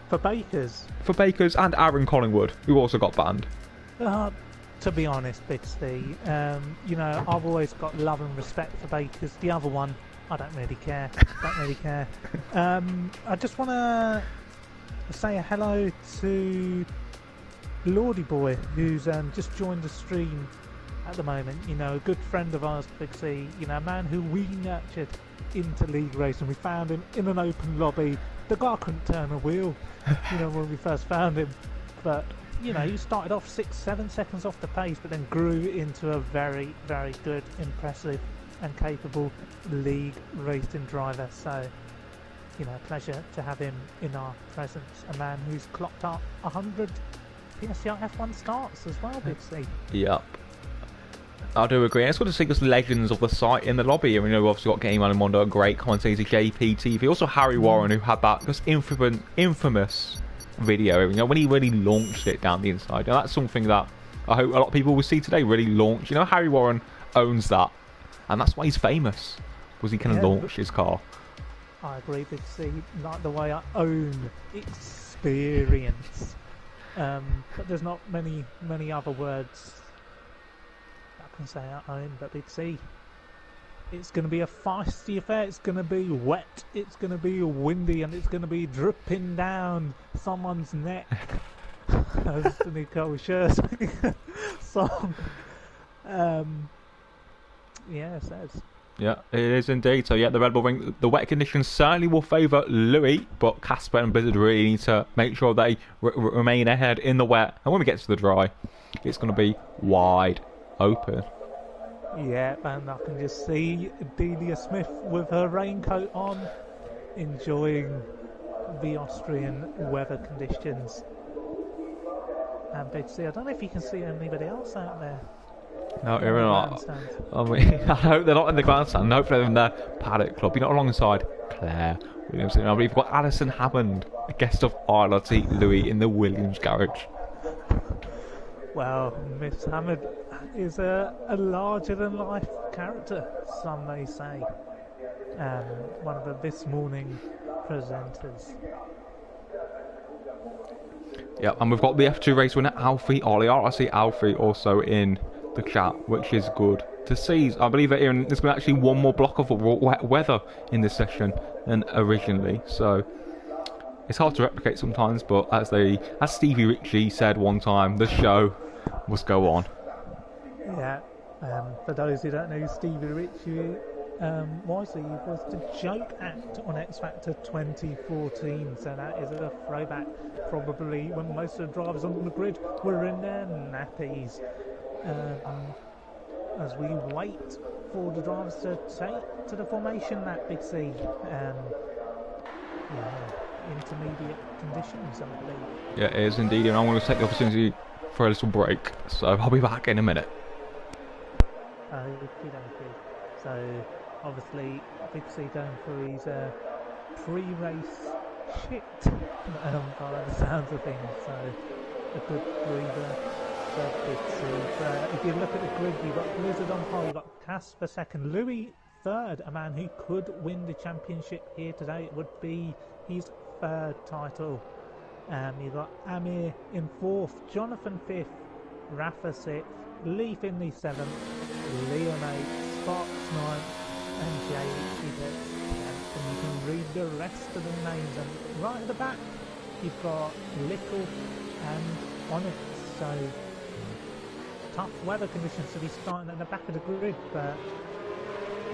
S1: For Bakers?
S2: For Bakers and Aaron Collingwood, who also got banned.
S1: to be honest, Big C, you know, I've always got love and respect for Bakers. The other one, I don't really care. Don't really care. I just want to say a hello to Lordy Boy, who's just joined the stream at the moment. You know, a good friend of ours, Big C. You know, a man who we nurtured into league racing. We found him in an open lobby. The guy couldn't turn a wheel, you know, when we first found him. But you know, he started off 6-7 seconds off the pace, but then grew into a very, very good, impressive, and capable league racing driver. So, you know, pleasure to have him in our presence. A man who's clocked up 100 PSGL F1 starts as well, Big C.
S2: Yep. I do agree. It's good to see just legends of the site in the lobby. And, you know, we've obviously got Game Mondo, a great commentator, JPTV. Also Harry Warren, who had that just infamous video, you know, when he really launched it down the inside. And that's something that I hope a lot of people will see today, really launch. You know, Harry Warren owns that. And that's why he's famous, because he can launch his car.
S1: I agree, Big C. Like the way I own experience. But there's not many other words I can say I own, but Big C. It's going to be a feisty affair. It's going to be wet. It's going to be windy, and it's going to be dripping down someone's neck. As the Nicole Scherzinger song. Yeah, it says.
S2: Yeah, it is indeed. So yeah, the Red Bull Ring, the wet conditions certainly will favour Louis, but Casper and Blizzard really need to make sure they remain ahead in the wet. And when we get to the dry, it's going to be wide open.
S1: Yeah, and I can just see Delia Smith with her raincoat on, enjoying the Austrian weather conditions. And Big C, I don't know if you can see anybody else out there.
S2: No, you're not. I mean, I hope they're not in the grandstand. Hopefully they're in the paddock club. You're not alongside Claire Williamson. I believe you've got Alison Hammond, a guest of RLT Louis in the Williams garage.
S1: Well, Miss Hammond is a larger-than-life character, some may say. One of the This Morning presenters.
S2: Yeah, and we've got the F2 race winner, Alfie Ollier. I see Alfie also in the chat, which is good to see. I believe that there's been actually one more block of wet weather in this session than originally, so it's hard to replicate sometimes, but as Stevie Ritchie said one time, the show must go on.
S1: Yeah, for those who don't know who Stevie Ritchie was, he was the joke act on X Factor 2014, so that is a throwback, probably when most of the drivers on the grid were in their nappies. As we wait for the drivers to take to the formation that Big C, intermediate conditions, I believe.
S2: Yeah, it is indeed, and I'm going to take the opportunity for a little break, so I'll be back in a minute.
S1: So obviously Big C going for his pre-race shit by the sounds of things, so a good breather for Big C. If you look at the grid, you've got Blizzard on pole, you've got Casper second, Louis third, a man who could win the championship here today. It would be his third title. You've got Amir in fourth, Jonathan fifth, Rafa sixth, Lee Finley seventh, Liam eighth, Sparks ninth, and Jay is at 10th. And you can read the rest of the names. And right at the back, you've got Lickle and Onyx. So tough weather conditions to be starting at the back of the grid, but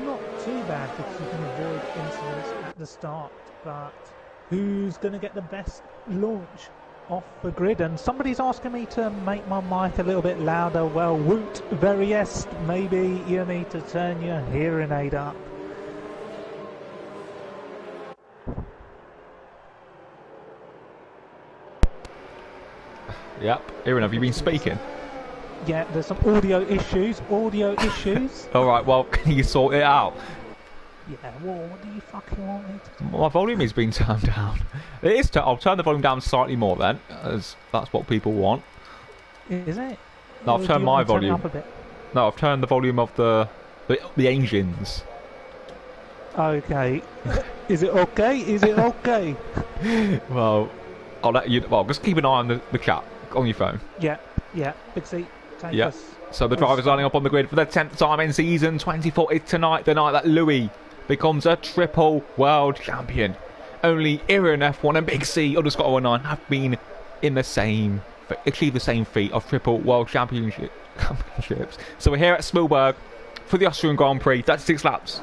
S1: not too bad because you can avoid incidents at the start. But who's going to get the best launch off the grid? And somebody's asking me to make my mic a little bit louder. Well, woot very est, maybe you need to turn your hearing aid up.
S2: Yep, Aaron, have you been speaking?
S1: Yeah, there's some audio issues.
S2: Alright, well, can you sort it out?
S1: Yeah, well, what do you fucking want me to do?
S2: My volume is being turned down. It is. I'll turn the volume down slightly more then, as that's what people want.
S1: Is it?
S2: No, I've turned my volume.
S1: Turn it up a bit?
S2: No, I've turned the volume of the engines.
S1: Okay. Is it okay? Is it okay?
S2: Well, I'll let you. Well, just keep an eye on the chat on your phone.
S1: Yeah. Big C.
S2: Yeah. So the drivers lining up on the grid for the 10th time in season 24. It's tonight, the night that Louis becomes a triple world champion. Only Iran F1 and Big C _09 have been in the same, achieved the same feat of triple world championships. So we're here at Spielberg for the Austrian Grand Prix. 36 laps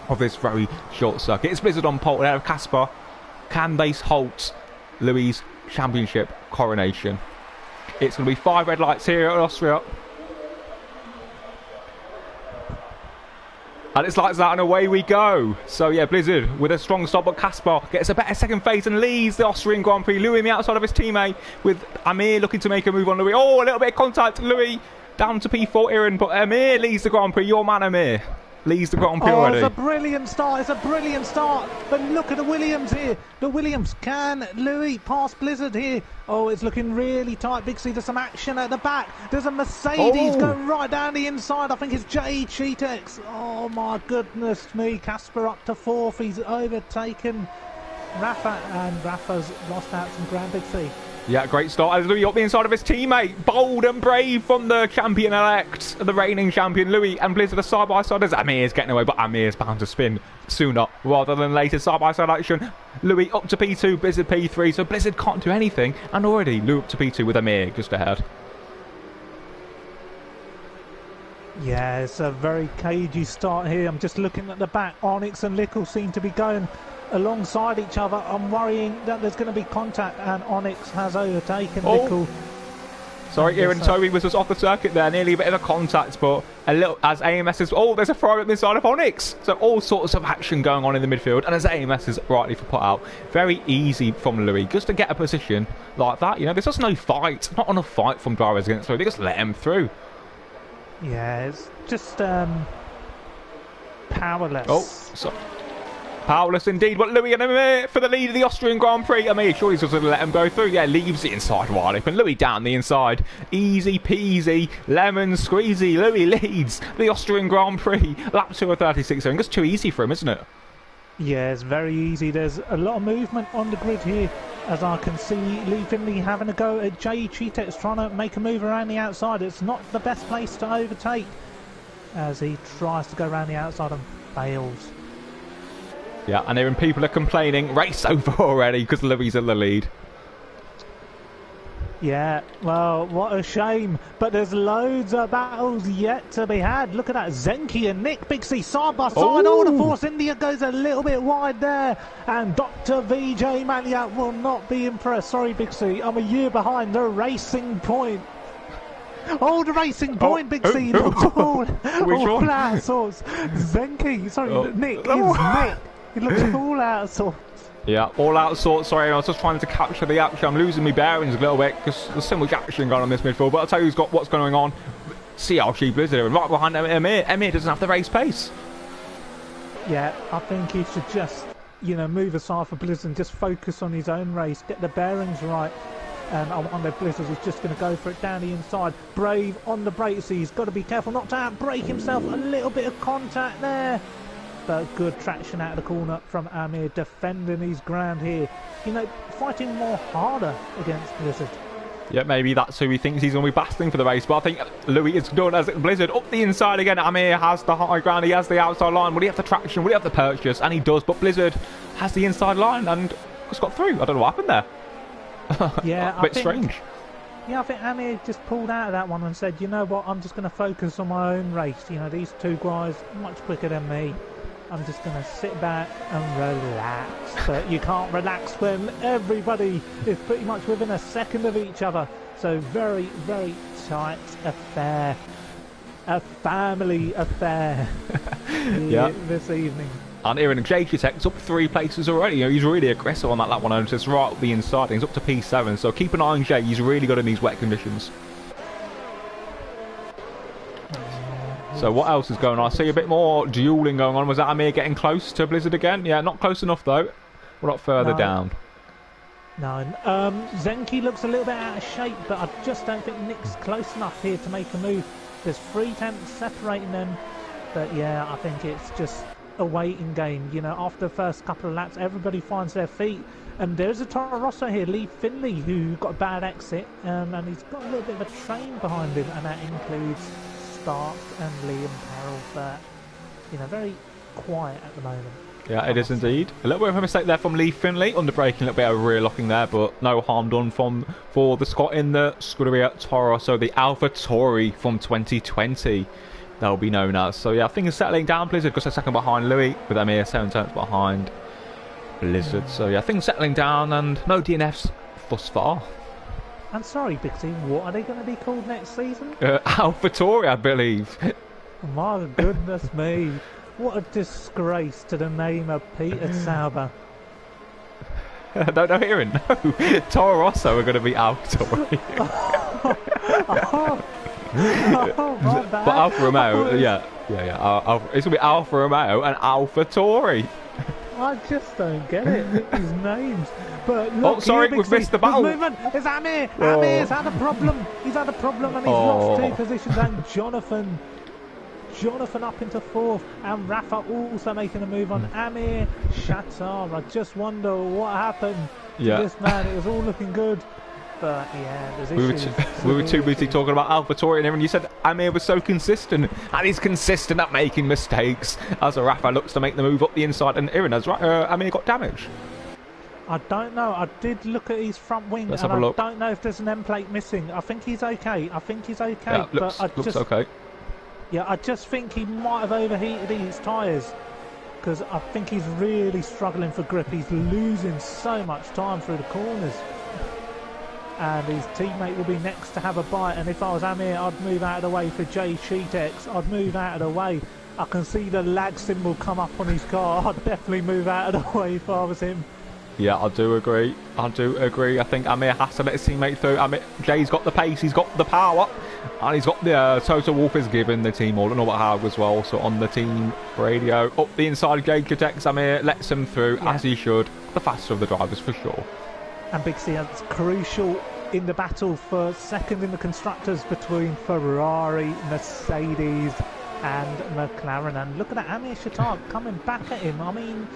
S2: of this very short circuit. It's Blizzard on pole there of Casper. Can they halt Louis' championship coronation? It's going to be 5 red lights here at Austria. And it's lights out and away we go. So yeah, Blizzard with a strong stop, but Casper gets a better second phase and leads the Austrian Grand Prix. Louis on the outside of his teammate with Amir looking to make a move on Louis. Oh, a little bit of contact. Louis down to P4 Iran, but Amir leads the Grand Prix. Your man Amir leads the Grand Prix already.
S1: It's a brilliant start. It's a brilliant start. But look at the Williams here. The Williams. Can Louis pass Blizzard here? Oh, it's looking really tight. Big C, there's some action at the back. There's a Mercedes going right down the inside. I think it's J Cheetex. Oh, my goodness me. Casper up to 4th. He's overtaken Rafa, and Rafa's lost out some ground, Big C.
S2: Yeah, great start as Louis up the inside of his teammate. Bold and brave from the champion-elect, the reigning champion. Louis and Blizzard are side-by-side as Amir's getting away, but Amir's bound to spin sooner rather than later. Side-by-side action. Louis up to P2, Blizzard P3, so Blizzard can't do anything. And already Louis up to P2 with Amir just ahead.
S1: Yeah, it's a very cagey start here. I'm just looking at the back. Onyx and Lickle seem to be going alongside each other. I'm worrying that there's going to be contact, and Onyx has overtaken Lickle.
S2: Sorry, Iran Toby was just off the circuit there, nearly a bit of a contact, but a little as AMS is. Oh, there's a throw up inside of Onyx. So all sorts of action going on in the midfield, and as AMS is rightly put out, very easy from Louis just to get a position like that. You know, there's just no fight, not on a fight from drivers against Louis. They just let him through.
S1: Yeah, it's just powerless.
S2: Oh, sorry. Powerless indeed, but Louis and Amir for the lead of the Austrian Grand Prix. Amir surely just going to let him go through. Yeah, leaves the inside wide open. Louis down the inside. Easy peasy, lemon squeezy. Louis leads the Austrian Grand Prix. Lap 2 of 36. It's too easy for him, isn't it?
S1: Yeah, it's very easy. There's a lot of movement on the grid here, as I can see Lee Finley having a go at J Cheetex, trying to make a move around the outside. It's not the best place to overtake as he tries to go around the outside and fails.
S2: Yeah, and even people are complaining. Race over already because Louis in the lead.
S1: Yeah, well, what a shame. But there's loads of battles yet to be had. Look at that. Zenki and Nick Big C side by side. Oh, the Force India goes a little bit wide there. And Dr. VJ Maliat will not be impressed. Sorry, Big C. I'm a year behind the Racing Point. Oh, the Racing Point, Big C. All out of sorts. Zenki, sorry, Nick is Nick. He looks all out of sorts.
S2: Yeah, all out of sorts. Sorry, I was just trying to capture the action. I'm losing my bearings a little bit because there's so much action going on in this midfield. But I'll tell you what's going on. CLG Blizzard, and right behind Amir. Amir doesn't have the race pace.
S1: Yeah, I think he should just, move aside for Blizzard and just focus on his own race, get the bearings right. And I wonder if Blizzard is just going to go for it down the inside. Brave on the brakes. He's got to be careful not to outbrake himself. A little bit of contact there. But good traction out of the corner from Amir, defending his ground here. Fighting more harder against Blizzard.
S2: Yeah, maybe that's who he thinks he's going to be battling for the race. But I think Louis is done as Blizzard up the inside again. Amir has the high ground. He has the outside line. Will he have the traction? Will he have the purchase? And he does. But Blizzard has the inside line and just got through. I don't know what happened there.
S1: Yeah,
S2: a bit strange.
S1: Yeah, I think Amir just pulled out of that one and said, you know what, I'm just going to focus on my own race. These two guys much quicker than me. I'm just going to sit back and relax. But you can't relax when everybody is pretty much within a second of each other. So very, very tight affair. A family affair this evening. And
S2: Iran J-Tech's up 3 places already. He's really aggressive on that lap 100. Just right up the inside. He's up to P7. So keep an eye on Jay. He's really good in these wet conditions. So what else is going on? I see a bit more dueling going on. Was that Amir getting close to Blizzard again? Yeah, not close enough though. We're not further down.
S1: No. Zenki looks a little bit out of shape, but I just don't think Nick's close enough here to make a move. There's 3 tenths separating them. But yeah, I think it's just a waiting game. You know, after the first couple of laps, everybody finds their feet. And there's a Toro Rosso here, Lee Finley, who got a bad exit, and he's got a little bit of a train behind him, and that includes Stark and Liam Carroll. But, you know, very quiet at the moment.
S2: Yeah, it is indeed. A little bit of a mistake there from Lee Finley, underbraking, a little bit of rear locking there, but no harm done for the Scot in the Scuderia Toro Rosso, the Alpha Tauri from 2020. They'll be known as. So yeah, things are settling down. Blizzard just a second behind Louis, with Amir 7 turns behind Blizzard. So yeah, things settling down and no DNFs thus far.
S1: I'm sorry, Big C, what are they going to be called next season?
S2: Alpha Tauri, I believe.
S1: My goodness me. What a disgrace to the name of Peter Sauber.
S2: No, Aaron, no. Toro Rosso are going to be Alpha Tauri.
S1: My bad.
S2: But Alfa Romeo, yeah. It's going to be Alfa Romeo and Alpha Tauri.
S1: I just don't get it, these names. But look,
S2: oh, sorry, we've missed the battle.
S1: Movement. It's Amir. Amir's had a problem. He's had a problem and he's lost 2 positions. And Jonathan up into 4th, and Rafa also making a move on Amir Shatar. I just wonder what happened to this man. It was all looking good, but yeah, there's issues.
S2: We were too busy talking about AlphaTauri, and everyone, you said Amir was so consistent, and he's consistent at making mistakes as Rafa looks to make the move up the inside, and Aaron has Amir got damage.
S1: I don't know. I did look at his front wing,
S2: Let's
S1: and
S2: have a look.
S1: I don't know if there's an end plate missing. I think he's okay.
S2: Yeah, looks okay.
S1: Yeah, I just think he might have overheated his tyres, because I think he's really struggling for grip. He's losing so much time through the corners. And his teammate will be next to have a bite. And if I was Amir, I'd move out of the way for Jay Sheetex. I'd move out of the way. I can see the lag symbol come up on his car. I'd definitely move out of the way if I was him.
S2: Yeah, I do agree. I think Amir has to let his teammate through. Jay's got the pace, he's got the power, and he's got the Toto Wolff is giving the team all. I don't know what how as well. So on the team radio, up the inside, Jay protects Amir, lets him through as he should. The faster of the drivers for sure.
S1: And Big C, that's crucial in the battle for second in the constructors between Ferrari, Mercedes and McLaren. And look at that, Amir Shatar coming back at him. I mean,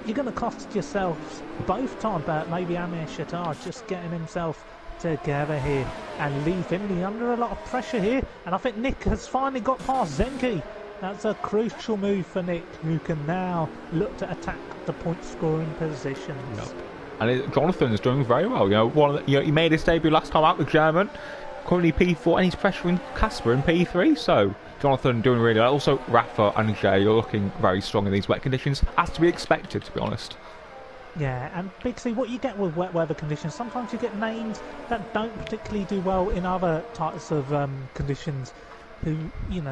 S1: you're going to cost yourselves both time, but maybe Amir Shatar just getting himself together here. And Lee Finley under a lot of pressure here. And I think Nick has finally got past Zenki. That's a crucial move for Nick, who can now look to attack the point scoring positions.
S2: Yep. And Jonathan's doing very well. He made his debut last time out with German. Currently P4, and he's pressuring Casper in P3. So Jonathan doing really well. Also Rafa and Jay are looking very strong in these wet conditions, as to be expected, to be honest.
S1: Yeah, and Big C, what you get with wet weather conditions, sometimes you get names that don't particularly do well in other types of conditions, who,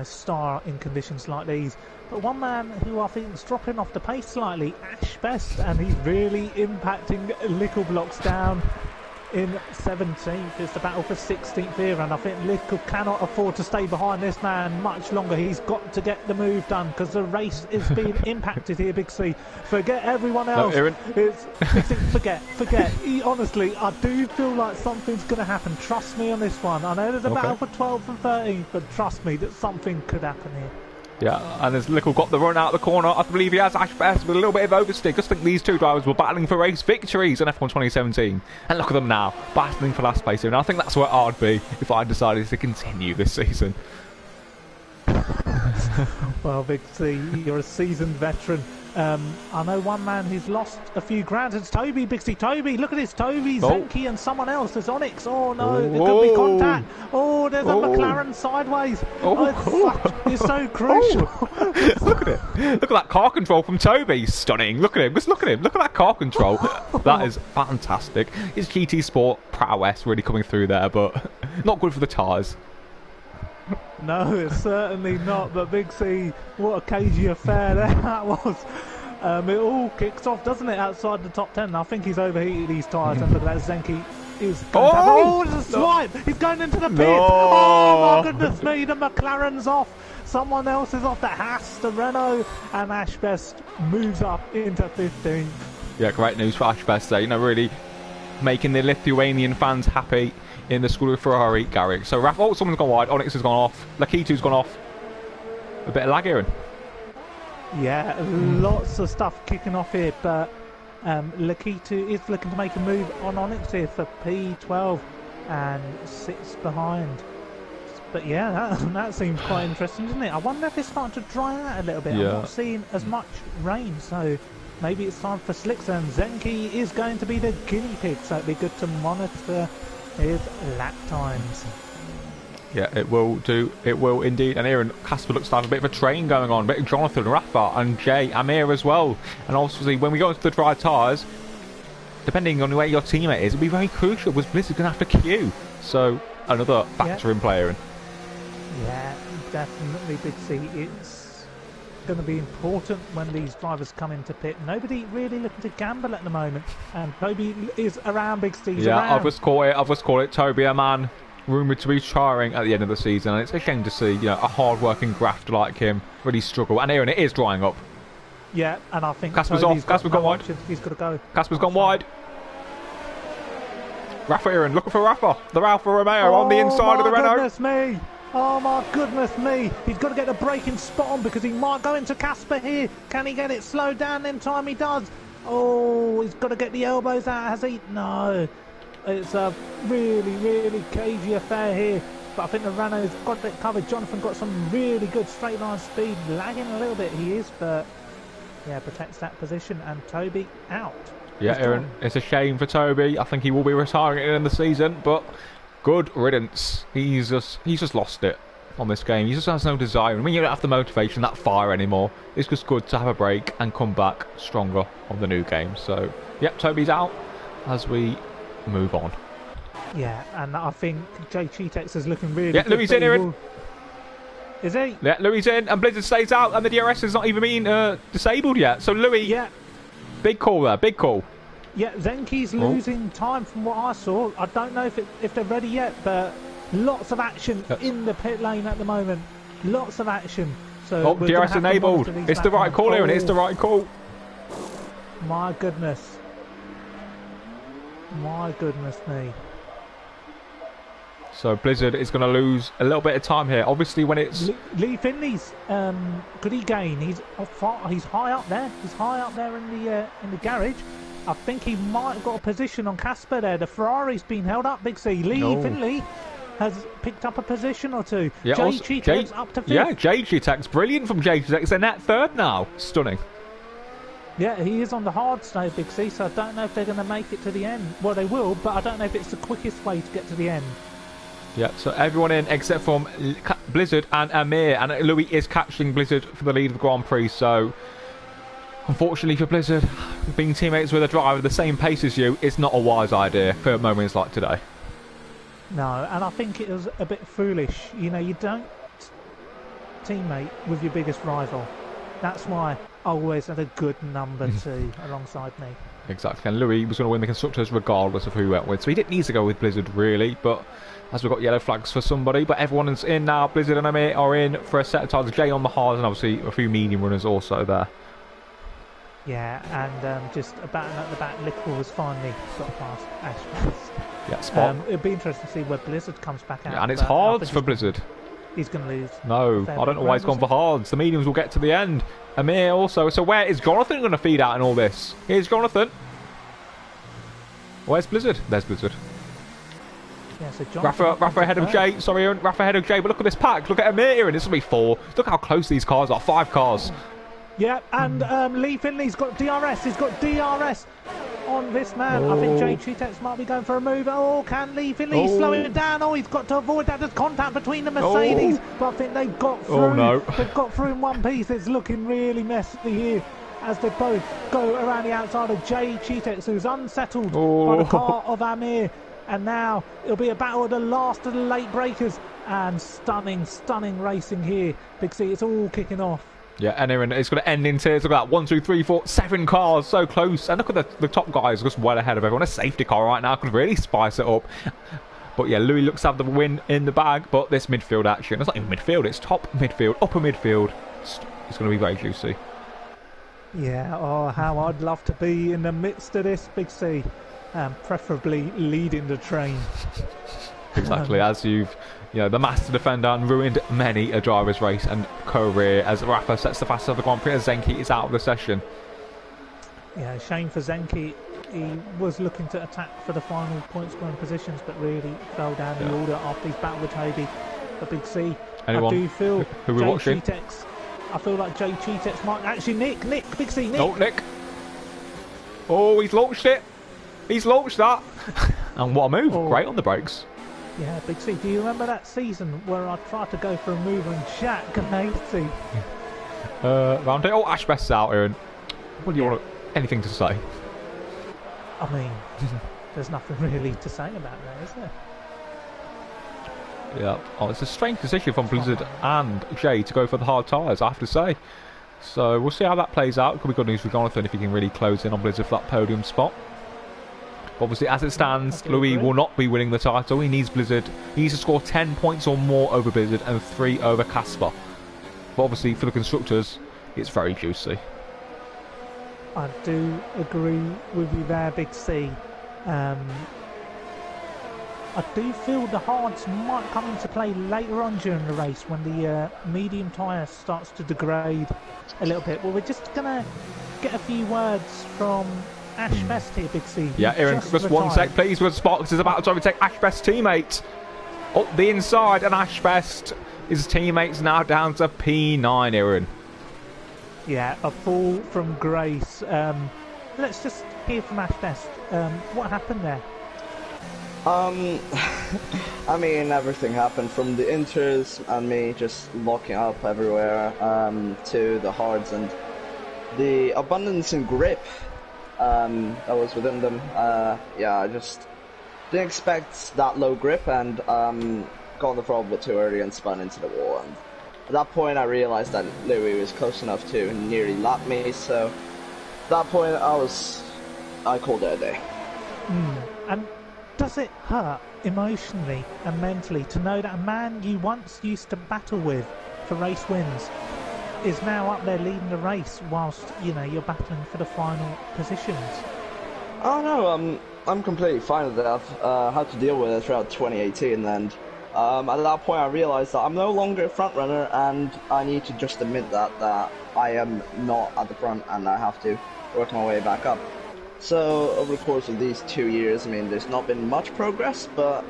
S1: star in conditions like these. But one man who I think is dropping off the pace slightly, Ash Best, and he's really impacting Lickle blocks down in 17th. It's the battle for 16th here, and I think Lickle cannot afford to stay behind this man much longer. He's got to get the move done, because the race is being impacted here, Big C. Forget everyone else.
S2: No, Aaron.
S1: It's forget. Honestly, I do feel like something's going to happen. Trust me on this one. I know there's a battle for 12th and 13th, but trust me that something could happen here.
S2: Yeah, and as Lickle got the run out of the corner, I believe he has Ash Best with a little bit of overstick. Just think these two drivers were battling for race victories in F1 2017. And look at them now, battling for last place here. And I think that's where I'd be if I decided to continue this season.
S1: Well, Big C, you're a seasoned veteran. I know one man who's lost a few grounds. It's Toby, Big C. Toby, look at this. Toby, Zenki and someone else. There's Onyx. Oh no, there could be contact. Oh, there's a McLaren sideways. It's so crucial.
S2: Look at it. Look at that car control from Toby. Stunning. Look at him. Just look at him. Look at that car control. That is fantastic. His GT Sport prowess really coming through there, but not good for the tyres.
S1: No, it's certainly not. But Big C, what a cagey affair that was. It all kicks off, doesn't it, outside the top 10. I think he's overheated these tyres. And look at that, Zenki is going to have there's a swipe. He's going into the pit. Oh, my goodness me, the McLaren's off. Someone else is off. The Haas, the Renault, and Ash Best moves up into 15th. Yeah,
S2: great news for Ash Best there. Really making the Lithuanian fans happy in the Scuderia Ferrari garage. So someone's gone wide. Onyx has gone off. Lakitu's gone off. A bit of lag, Aaron.
S1: Yeah, lots of stuff kicking off here, but Lakitu is looking to make a move on Onyx here for P12 and sits behind. But yeah, that seems quite interesting, doesn't it? I wonder if it's starting to dry out a little bit.
S2: Yeah.
S1: I'm not seeing as much rain, so maybe it's time for slicks, and Zenki is going to be the guinea pig, so it'd be good to monitor his lap times.
S2: Yeah, it will do. It will indeed. And here, and Casper looks like a bit of a train going on. A bit of Jonathan, Rafa, and Jay, Amir as well. And obviously, when we go into the dry tyres, depending on where your teammate is, it'll be very crucial. Was Blizzard going to have to queue? So another factor in player.
S1: Yeah, definitely, Big C. It's going to be important when these drivers come into pit. Nobody really looking to gamble at the moment. And Toby is around, Big C.
S2: Yeah,
S1: around.
S2: I've just called it. Toby, a man rumoured to be retiring at the end of the season, and it's a shame to see, you know, a hard-working grafter like him really struggle. And here, and it is drying up.
S1: Yeah, and I think
S2: Casper's
S1: Toby's
S2: off. Casper's gone wide.
S1: He's got to go.
S2: Casper's gone wide. Rafa Aaron, looking for Rafa. The Alfa Romeo on the inside of the Renault.
S1: Goodness me! Oh my goodness me! He's got to get the braking spot on because he might go into Casper here. Can he get it slowed down in time? He does. Oh, he's got to get the elbows out, has he? No. It's a really, really cagey affair here. But I think the Renault's got it covered. Jonathan got some really good straight line speed. Lagging a little bit, he is, but yeah, protects that position. And Toby out.
S2: Yeah, Aaron, it's a shame for Toby. I think he will be retiring at the end of the season, but good riddance. He's just lost it on this game. He just has no desire. And when you don't have the motivation, that fire anymore, it's just good to have a break and come back stronger on the new game. So, yep, Toby's out as we move on.
S1: Yeah, and I think Jay Cheetex is looking really
S2: good.
S1: Yeah,
S2: Louis in, Aaron.
S1: Is he?
S2: Yeah, Louis in, and Blizzard stays out, and the DRS is not even been disabled yet. So, Louis,
S1: yeah.
S2: Big call there, big call.
S1: Yeah, Zenki's losing time from what I saw. I don't know if they're ready yet, but lots of action in the pit lane at the moment. Lots of action. So
S2: DRS enabled. It's the right call here, and it's the right call.
S1: My goodness. My goodness me.
S2: So Blizzard is going to lose a little bit of time here. Obviously, when it's
S1: Lee Finley's, could he gain? He's high up there. He's high up there in the garage. I think he might have got a position on Casper there. The Ferrari's been held up, Big C. Lee Finley has picked up a position or two.
S2: Yeah,
S1: Jay Cheetex up to fifth.
S2: Yeah, Jay Cheetex, brilliant from Jay Cheetex. They're net third now. Stunning.
S1: Yeah, he is on the hard side, Big C, so I don't know if they're going to make it to the end. Well, they will, but I don't know if it's the quickest way to get to the end.
S2: Yeah, so everyone in except from Blizzard and Amir, and Louis is catching Blizzard for the lead of the Grand Prix, so unfortunately for Blizzard, being teammates with a driver the same pace as you is not a wise idea for moments like today.
S1: No, and I think it was a bit foolish. You know, you don't teammate with your biggest rival. That's why I always had a good number two alongside me.
S2: Exactly, and Louis was going to win the Constructors regardless of who he went with, so he didn't need to go with Blizzard really, but as we've got yellow flags for somebody, but everyone is in now. Blizzard and Amir are in for a set of tires. Jay on the hard, and obviously a few medium runners also there.
S1: Yeah, and just about at the back, Lickle was finally got past Ashworth.
S2: Yeah, spot.
S1: It'll be interesting to see where Blizzard comes back out.
S2: Yeah, and it's hards for Blizzard.
S1: He's going to lose.
S2: No, I don't know why he's gone for hards. The mediums will get to the end. Amir also. So where is Jonathan going to feed out in all this? Here's Jonathan. Where's Blizzard? There's Blizzard.
S1: Yeah, so
S2: Rafa ahead of Jay. Sorry, Aaron. Rafa ahead of Jay. But look at this pack. Look at Amir here. And this will be 4. Look how close these cars are. 5 cars.
S1: Yeah, and Lee Finley's got DRS. He's got DRS on this man. I think Jay Cheetex might be going for a move. Oh, can Lee Finley slow it down? Oh, he's got to avoid that. There's contact between the Mercedes. But I think they've got through.
S2: Oh, no.
S1: They've got through in one piece. It's looking really messy here as they both go around the outside of Jay Cheetex, who's unsettled by the car of Amir. And now it'll be a battle of the last of the late breakers. And stunning racing here. Big C, it's all kicking off.
S2: Yeah, and it's going to end in tears. Look at that. 1, 2, 3, 4, 7 cars. So close. And look at the top guys just well ahead of everyone. A safety car right now could really spice it up. But yeah, Louis looks to have the win in the bag. But this midfield action, it's not even midfield. It's top midfield, upper midfield. It's going to be very juicy.
S1: Yeah, oh, how I'd love to be in the midst of this, Big C. Preferably leading the train.
S2: exactly. As you've, the master defender and ruined many a driver's race and career as Rafa sets the fastest of the Grand Prix as Zenki is out of the session.
S1: Yeah, shame for Zenki. He was looking to attack for the final point scoring positions, but really fell down the order after his battle with Toby. But Big C,
S2: Anyone
S1: I do feel
S2: who we're watching?
S1: I feel like Jay Cheetex might actually Nick, Big C, Nick.
S2: Oh, Nick. Oh, he's launched it. He's launched that. And what a move.
S1: Oh.
S2: Great on the brakes.
S1: Yeah, Big C, do you remember that season where I tried to go for a move on Jack Ganassi?
S2: Round it. Oh, Ashbest's out here. And what do you want? Anything to say?
S1: I mean, there's nothing really to say about that, is there?
S2: Yeah. Oh, it's a strange position from Blizzard and Jay to go for the hard tyres, I have to say. So we'll see how that plays out. It could be good news for Jonathan if he can really close in on Blizzard for that podium spot. Obviously, as it stands, Louis will not be winning the title. He needs Blizzard. He needs to score 10 points or more over Blizzard and 3 over Casper. But obviously, for the constructors, it's very juicy.
S1: I do agree with you there, Big C. I do feel the hards might come into play later on during the race when the medium tyre starts to degrade a little bit. Well, we're just going to get a few words from Ash Best here, Big C.
S2: Yeah, Aaron, just 1 sec, please, because Sparks is about to overtake Ash Best's teammate. Up the inside, and Ash Best, his teammate's now down to P9, Aaron.
S1: Yeah, a fall from grace. Let's just hear from Ash Best. What happened there?
S3: I mean, everything happened from the inters and me just locking up everywhere to the hards and the abundance in grip that was within them. Yeah, I just didn't expect that low grip and got on the throttle bit too early and spun into the wall. And at that point, I realized that Louis was close enough to nearly lap me. So at that point, I called it a day.
S1: And does it hurt emotionally and mentally to know that a man you once used to battle with for race wins is now up there leading the race whilst, you're battling for the final positions?
S3: Oh no, I'm completely fine with that. I've had to deal with it throughout 2018 and at that point I realised that I'm no longer a front runner and I need to just admit that I am not at the front and I have to work my way back up. So over the course of these 2 years, I mean, there's not been much progress, but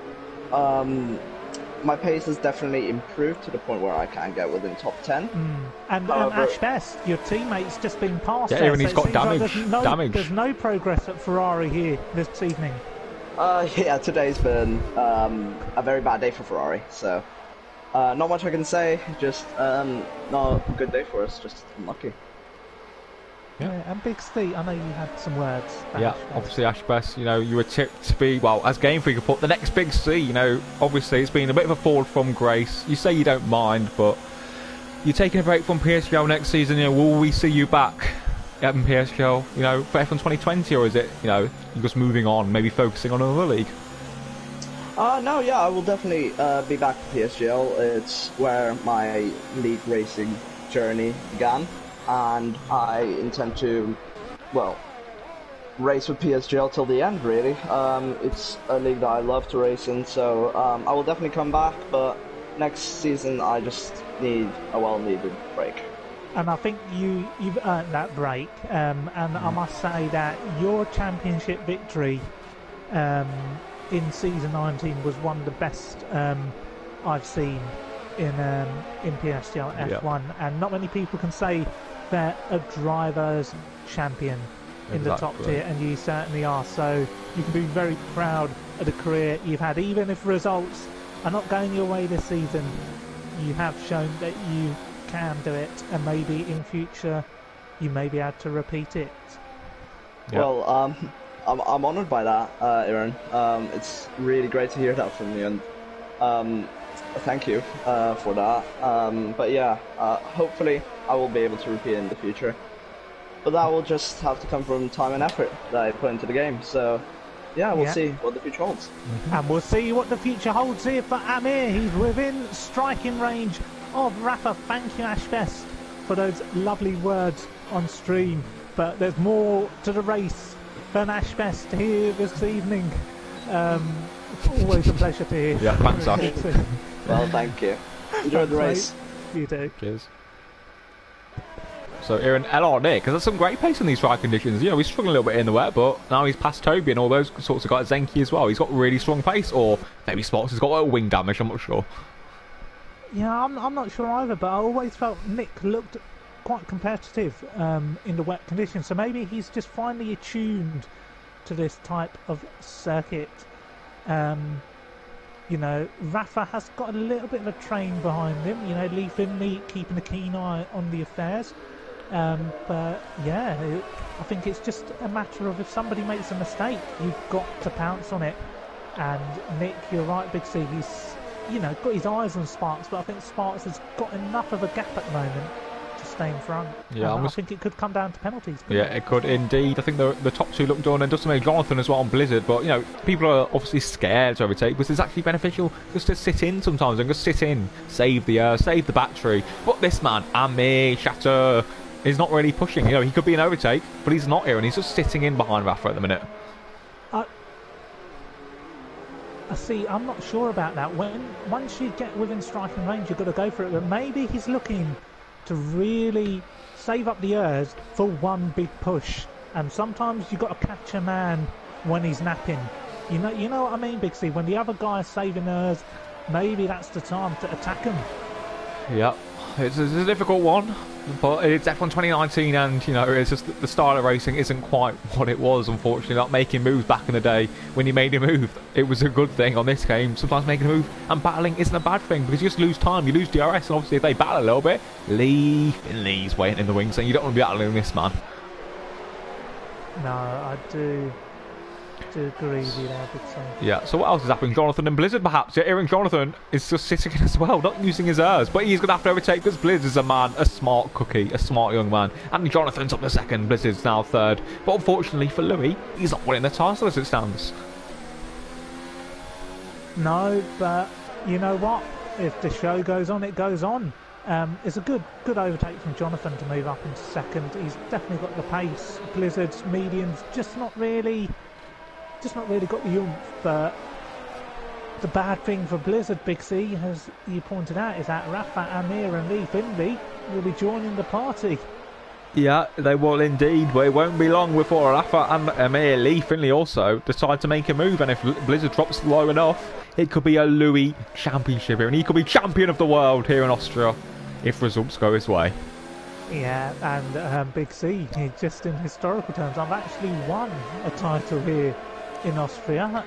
S3: my pace has definitely improved to the point where I can get within top 10.
S1: And Ash Best, your teammate's just been passed.
S2: Yeah,
S1: there,
S2: and he's got damage.
S1: There's no progress at Ferrari here this evening.
S3: Yeah, today's been a very bad day for Ferrari, so not much I can say, just not a good day for us, just unlucky.
S1: Yeah, and Big C, I know you had some words.
S2: Yeah, obviously Ash Best, you were tipped to be, well, as Game Freak put, the next Big C, obviously it's been a bit of a fall from grace. You say you don't mind, but you're taking a break from PSGL next season, will we see you back at PSGL, for F1 2020, or is it, you're just moving on, maybe focusing on another league?
S3: No, yeah, I will definitely be back to PSGL. It's where my league racing journey began. And I intend to, well, race with PSGL till the end, really. It's a league that I love to race in, so I will definitely come back, but next season I just need a well-needed break.
S1: And I think you've earned that break, and I must say that your championship victory in season 19 was one of the best I've seen in PSGL F1, and not many people can say they're a driver's champion in the top tier, and you certainly are. So you can be very proud of the career you've had. Even if results are not going your way this season, you have shown that you can do it, and maybe in future you may be able to repeat it.
S2: Yep.
S3: Well, I'm honoured by that, Aaron. It's really great to hear that from you, and thank you for that. But yeah, hopefully I will be able to repeat it in the future. But that will just have to come from time and effort that I put into the game. So yeah, we'll see what the future holds.
S1: And we'll see what the future holds here for Amir. He's within striking range of Rafa. Thank you, Ash Best, for those lovely words on stream. But there's more to the race than Ash Best here this evening. Always a pleasure to hear.
S2: Yeah, thanks, Ash.
S3: Well, thank you. Enjoy the race.
S1: You do.
S2: Cheers. So here in LR Nick, because there's some great pace in these track conditions. You know, he's struggling a little bit in the wet, but now he's past Toby and all those sorts of guys. Zenki as well. He's got really strong pace, or maybe Spots has got a wing damage. I'm not sure.
S1: Yeah, I'm not sure either, but I always felt Nick looked quite competitive in the wet conditions. So maybe he's just finally attuned to this type of circuit. You know, Rafa has got a little bit of a train behind him. You know, Lee Finley keeping a keen eye on the affairs. But yeah, I think it's just a matter of if somebody makes a mistake, you've got to pounce on it. And Nick, you're right, Big C, he's, you know, got his eyes on Sparks, but I think Sparks has got enough of a gap at the moment to stay in front.
S2: Yeah,
S1: I think it could come down to penalties.
S2: Yeah, it could indeed. I think the top two look done, and doesn't make Jonathan as well on Blizzard. But you know, people are obviously scared to overtake, because it's actually beneficial just to sit in sometimes and just sit in, save the battery. But this man, Amir Shatter, is not really pushing. You know, he could be an overtake, but he's not here, and he's just sitting in behind Rafa at the minute.
S1: I see. I'm not sure about that. Once you get within striking range, you've got to go for it. But maybe he's looking to really save up the airs for one big push. And sometimes you've got to catch a man when he's napping. You know what I mean, Big C? When the other guy's saving airs, maybe that's the time to attack him.
S2: Yeah, it's a difficult one, but it's F1 2019, and you know, it's just the style of racing isn't quite what it was, unfortunately. Not making moves back in the day when you made a move, it was a good thing. On this game, sometimes making a move and battling isn't a bad thing, because you just lose time, you lose DRS, and obviously if they battle a little bit, Lee Finley's waiting in the wings, and you don't want to be battling this man.
S1: No, I do agree with you there, Big C.
S2: Yeah, so what else is happening? Jonathan and Blizzard, perhaps. Yeah, Aaron Jonathan is just sitting in as well, not using his airs, but he's going to have to overtake, because Blizzard's a man, a smart cookie, a smart young man. And Jonathan's up to second, Blizzard's now third. But unfortunately for Louis, he's not winning the title as it stands.
S1: No, but you know what? If the show goes on, it goes on. It's a good overtake from Jonathan to move up into second. He's definitely got the pace. Blizzard's medium's just not really got the oomph. But the bad thing for Blizzard, Big C, as you pointed out, is that Rafa, Amir and Lee Finley will be joining the party.
S2: Yeah, they will indeed, but it won't be long before Rafa and Amir, Lee Finley also decide to make a move, and if Blizzard drops low enough, it could be a Louis championship here, and he could be champion of the world here in Austria if results go his way. Yeah,
S1: and Big C, just in historical terms, I've actually won a title here in Austria,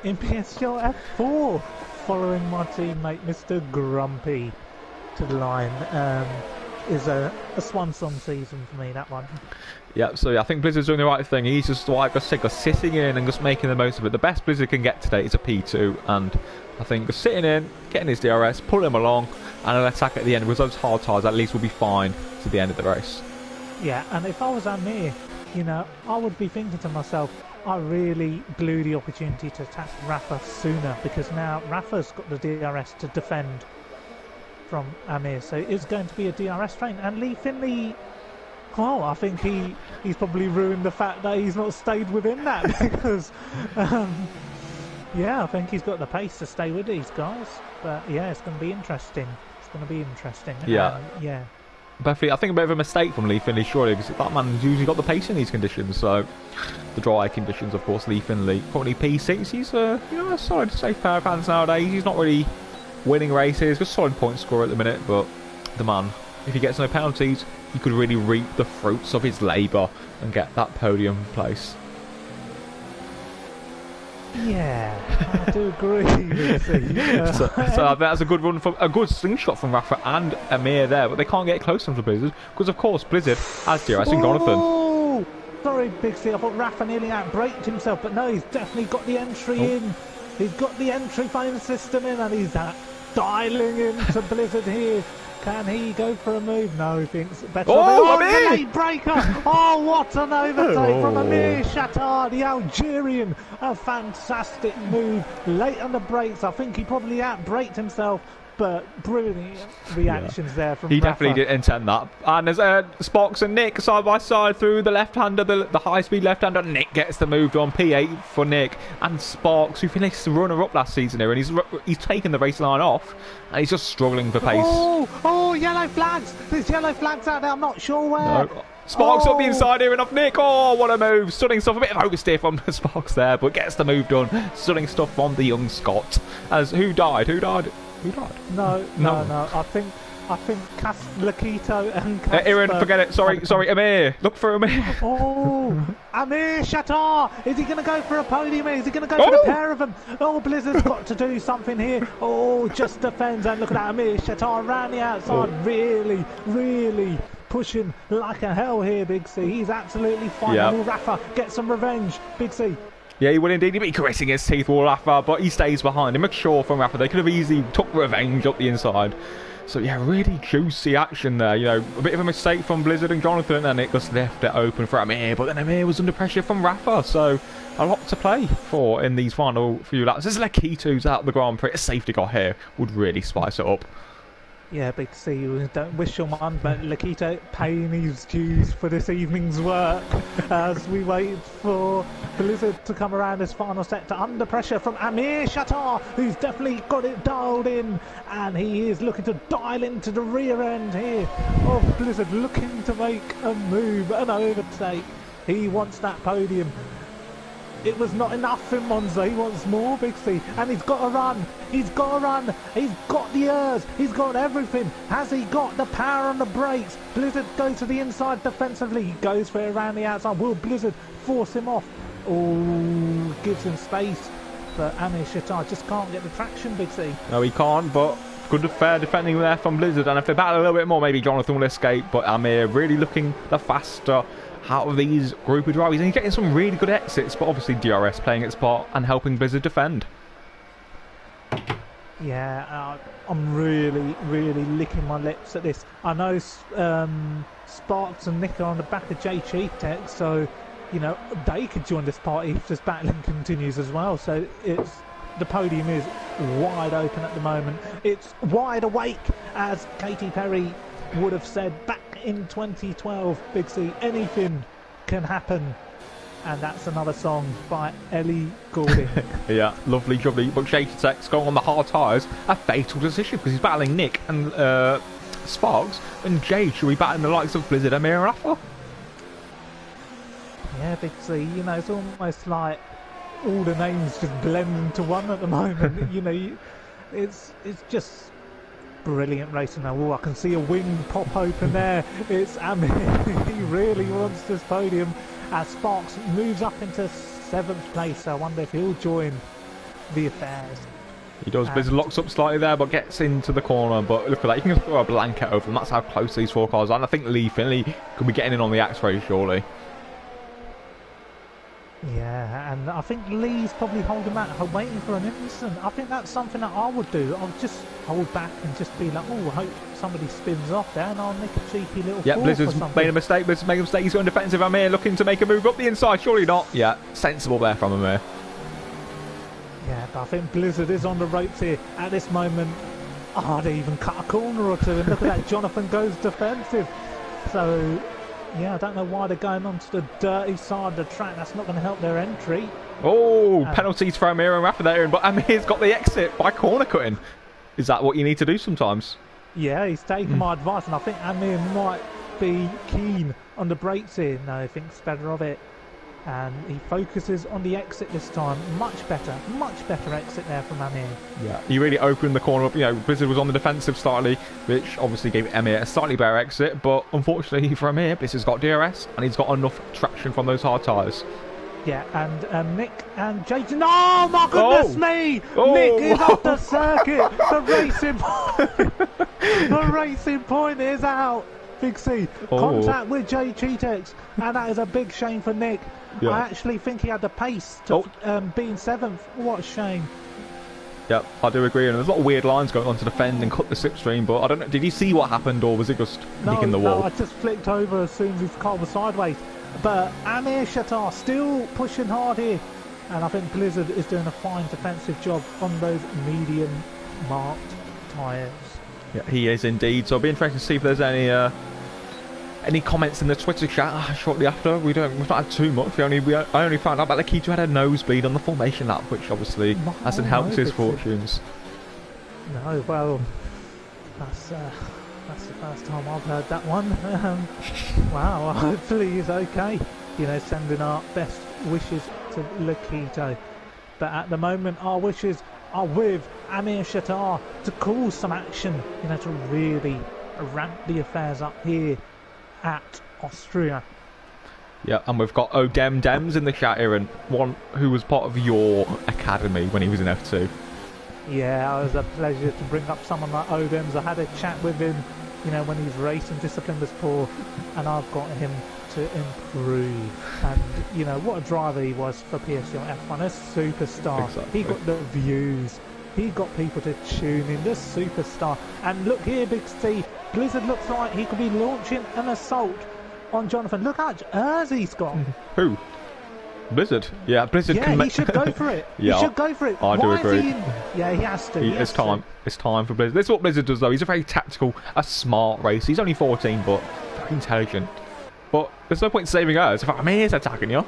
S1: in PSGL F4, following my teammate Mr. Grumpy to the line. Is a swan song season for me, that one.
S2: Yeah, so yeah, I think Blizzard's doing the right thing. He's just like I said, sitting in and just making the most of it. The best Blizzard can get today is a P2, and I think just sitting in, getting his DRS, pulling him along, and an attack at the end with those hard tyres, at least we'll be fine to the end of the race.
S1: Yeah, and if I was Amir, you know, I would be thinking to myself, I really blew the opportunity to attack Rafa sooner, because now Rafa's got the DRS to defend from Amir, so it's going to be a DRS train. And Lee Finley, well, I think he's probably ruined the fact that he's not stayed within that, because yeah, I think he's got the pace to stay with these guys. But yeah, it's going to be interesting. Yeah. Yeah.
S2: Definitely, I think a bit of a mistake from Lee Finley, surely, because that man's usually got the pace in these conditions. So, the dry conditions, of course, Lee Finley, currently P6. He's, you know, a solid, safe pair of hands nowadays. He's not really winning races, just solid point scorer at the minute. But the man, if he gets no penalties, he could really reap the fruits of his labour and get that podium place.
S1: Yeah, I do agree with you.
S2: So that's a good run, from a good slingshot from Rafa and Amir there, but they can't get close enough to Blizzard, because of course Blizzard has DRS and Jonathan.
S1: Sorry, Big C, I thought Rafa nearly outbraked himself, but no, he's definitely got the entry in. He's got the entry phone system in, and he's dialing into Blizzard here. Can he go for a move? No, he thinks better. Late breaker! Oh, what an overtake from Amir Shatar, the Algerian. A fantastic move late on the brakes. I think he probably outbraked himself, but brilliant reactions there from
S2: He
S1: Rafa.
S2: definitely didn't intend that. And there's Sparks and Nick side by side through the left-hander, the high-speed left-hander. Nick gets the move on, P8 for Nick. And Sparks, who finished the runner-up last season here, and he's taken the race line off, and he's just struggling for pace.
S1: Oh, yellow flags! There's yellow flags out there, I'm not sure where.
S2: No. Sparks up the inside here and off Nick. Oh, what a move. Stunning stuff. A bit of oversteer from Sparks there, but gets the move done. Stunning stuff from the young Scot. As who died?
S1: No. I think Lakito and Casper.
S2: Aaron, forget it. Sorry, Amir. Look for Amir.
S1: Oh, Amir Shatar. Is he going to go for a podium? Is he going to go for the pair of them? Oh, Blizzard's got to do something here. Oh, just defends. And look at that. Amir Shatar around the outside. Really, really pushing like a hell here, Big C. He's absolutely fine.
S2: Yep.
S1: Will Rafa get some revenge? Big C.
S2: Yeah, he will indeed. He'll be gritting his teeth with Rafa, but he stays behind him. McShaw from Rafa. They could have easily took revenge up the inside. So yeah, really juicy action there. You know, a bit of a mistake from Blizzard and Jonathan, and it just left it open for Amir. But then Amir was under pressure from Rafa, so a lot to play for in these final few laps. This is Lakito's out of the Grand Prix. A safety car here would really spice it up.
S1: Yeah, Big C, you don't wish your man, but Lakito paying his dues for this evening's work as we wait for Blizzard to come around this final sector under pressure from Amir Shatar, who's definitely got it dialed in, and he is looking to dial into the rear end here of Blizzard, looking to make a move, an overtake. He wants that podium. It was not enough in Monza. He wants more, Big C. And he's got to run. He's got to run. He's got the airs. He's got everything. Has he got the power on the brakes? Blizzard goes to the inside defensively. He goes for it around the outside. Will Blizzard force him off? Oh, gives him space. But Amir Shatar just can't get the traction, Big C.
S2: No, he can't, but good fair defending there from Blizzard. And if they battle a little bit more, maybe Jonathan will escape. But Amir really looking the faster out of these group of drivers, and he's getting some really good exits, but obviously DRS playing its part and helping Blizzard defend.
S1: Yeah, I'm really, really licking my lips at this. I know Sparks and Nick are on the back of J Cheap Tech, so you know they could join this party if this battling continues as well. So the podium is wide open at the moment. It's wide awake, as Katy Perry would have said back in 2012. Big C, anything can happen. And that's another song by Ellie Goulding.
S2: Yeah, lovely, lovely. But J Tech's going on the hard tyres, a fatal decision because he's battling Nick and Sparks, and Jade should be battling the likes of Blizzard and Amir and Rafa.
S1: Yeah, Big C, you know, it's almost like all the names just blend into one at the moment. You know, it's just brilliant racing now. Oh, I can see a wing pop open there. It's Amir. He really wants this podium. As Sparks moves up into 7th place, so I wonder if he'll join the affairs.
S2: He does. Blizzard locks up slightly there, but gets into the corner. But look at that. You can just throw a blanket over them. That's how close these four cars are. And I think Lee Finley could be getting in on the axe race, surely.
S1: Yeah, and I think Lee's probably holding back, waiting for an instant. I think that's something that I would do. I'll just hold back and just be like, oh, I hope somebody spins off there and I'll make a cheeky little
S2: Yeah, Blizzard's made a mistake. Blizzard's made a mistake. He's going defensive. Amir looking to make a move up the inside. Surely not. Yeah, sensible there from Amir.
S1: Yeah, but I think Blizzard is on the ropes here at this moment. Oh, they even cut a corner or two, and look at that, Jonathan goes defensive. So yeah, I don't know why they're going onto the dirty side of the track. That's not going to help their entry.
S2: Oh, penalties for Amir and Rafa there, but Amir's got the exit by corner cutting. Is that what you need to do sometimes?
S1: Yeah, he's taken my advice, and I think Amir might be keen on the brakes here. No, he thinks better of it, and he focuses on the exit this time. Much better exit there from Amir. Yeah,
S2: he really opened the corner up. You know, Blizzard was on the defensive slightly, which obviously gave Amir a slightly better exit, but unfortunately for Amir, Blizzard's got DRS, and he's got enough traction from those hard tyres.
S1: Yeah, and Nick and Jason. Oh my goodness me! Nick is off the circuit. The racing point is out. Big C. Contact with Jay Cheetex, and that is a big shame for Nick. Yeah. I actually think he had the pace to be in 7th. What a shame.
S2: Yep, I do agree. And there's a lot of weird lines going on to defend and cut the slipstream, but I don't know. Did you see what happened, or was it just nicking the wall?
S1: No, I just flicked over as soon as his car was sideways. But Amir Shatar still pushing hard here, and I think Blizzard is doing a fine defensive job on those medium marked tyres.
S2: Yeah, he is indeed. So it'll be interesting to see if there's any comments in the Twitter chat shortly after. We've not had too much. I only found out that Lakitu had a nosebleed on the formation lap, which obviously hasn't helped his fortunes.
S1: No, well, that's the first time I've heard that one. Wow, hopefully he's okay. You know, sending our best wishes to Lakitu. But at the moment, our wishes are with Amir Shatar to cause some action, you know, to really ramp the affairs up here at Austria.
S2: Yeah, and we've got Odem Dems in the chat here, and one who was part of your academy when he was in F2.
S1: Yeah, it was a pleasure to bring up someone like Odems. I had a chat with him, you know, when his racing discipline was poor, and I've got him to improve. And, you know, what a driver he was for PSGL F1, a superstar.
S2: Exactly.
S1: He got the views, he got people to tune in, the superstar. And look here, Big C, Blizzard looks like he could be launching an assault on Jonathan. Look how much ERS he's got.
S2: Who? Blizzard. Yeah, Blizzard can
S1: he should go for it.
S2: Yeah,
S1: he should go for it.
S2: I do agree.
S1: Yeah, he has to.
S2: It's time. It's time for Blizzard. This is what Blizzard does, though. He's a very tactical, a smart racer. He's only 14, but very intelligent. But there's no point in saving us if Amir's attacking you.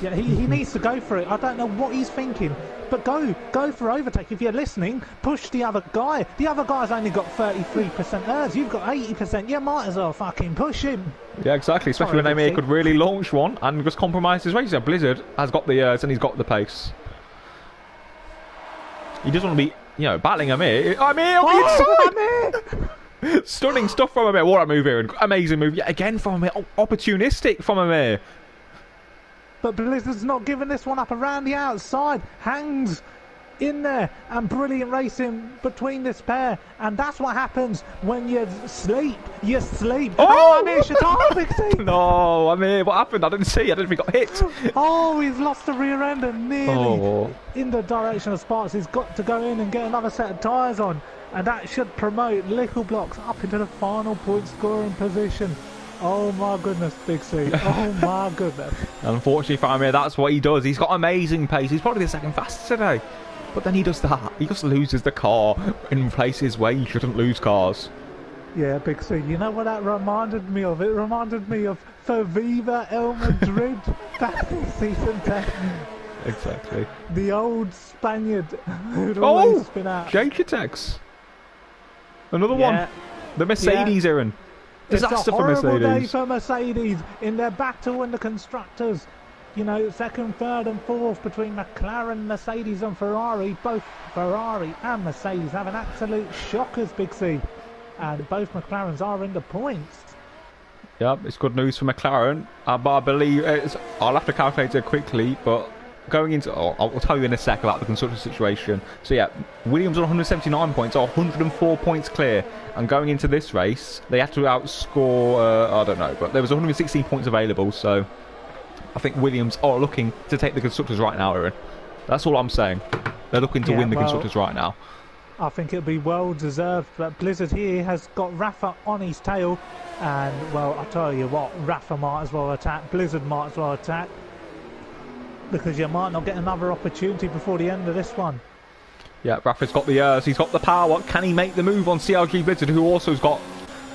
S1: Yeah, he needs to go for it. I don't know what he's thinking, but go for overtake. If you're listening, push the other guy. The other guy's only got 33% ERS. You've got 80%. You might as well fucking push him.
S2: Yeah, exactly. Especially when Amir could really launch one and just compromise his race. Blizzard has got the ERS and he's got the pace. He doesn't want to be, you know, battling Amir. Amir on the inside! Stunning stuff from Amir. What a move here. Amazing move. Yeah, again from Amir. Opportunistic from Amir.
S1: But Blizzard's not giving this one up around the outside. Hangs in there, and brilliant racing between this pair. And that's what happens when you sleep. You sleep. Oh, Amir Shatar, Big C.
S2: No, Amir, what happened? I didn't see. I didn't think he got hit.
S1: Oh, he's lost the rear end and nearly in the direction of Sparks. He's got to go in and get another set of tyres on. And that should promote Little Blocks up into the final point scoring position. Oh my goodness, Big C. Oh my goodness.
S2: Unfortunately for Amir, that's what he does. He's got amazing pace. He's probably the second fastest today. But then he does that. He just loses the car in places where you shouldn't lose cars.
S1: Yeah, Big C. You know what that reminded me of? It reminded me of Viva El Madrid back in season 10.
S2: Exactly.
S1: The old Spaniard who'd always been out.
S2: Jaketex. Another one. The Mercedes, Aaron. Disaster for Mercedes.
S1: It's a horrible day for Mercedes in their battle in the constructors. You know, second, third and fourth between McLaren, Mercedes and Ferrari. Both Ferrari and Mercedes having absolute shockers, Big C. And both McLarens are in the points.
S2: Yep, it's good news for McLaren. But I believe I'll have to calculate it quickly, but going into... I'll tell you in a sec about the constructor situation. So yeah, Williams on 179 points, or 104 points clear. And going into this race, they had to outscore... I don't know, but there was 116 points available, so... I think Williams are looking to take the constructors right now, Aaron. That's all I'm saying. They're looking to win the constructors right now.
S1: I think it'll be well deserved, but Blizzard here has got Rafa on his tail. And, well, I tell you what, Rafa might as well attack, Blizzard might as well attack. Because you might not get another opportunity before the end of this one.
S2: Yeah, Rafa's got the ERS, he's got the power. Can he make the move on CLG Blizzard, who also has got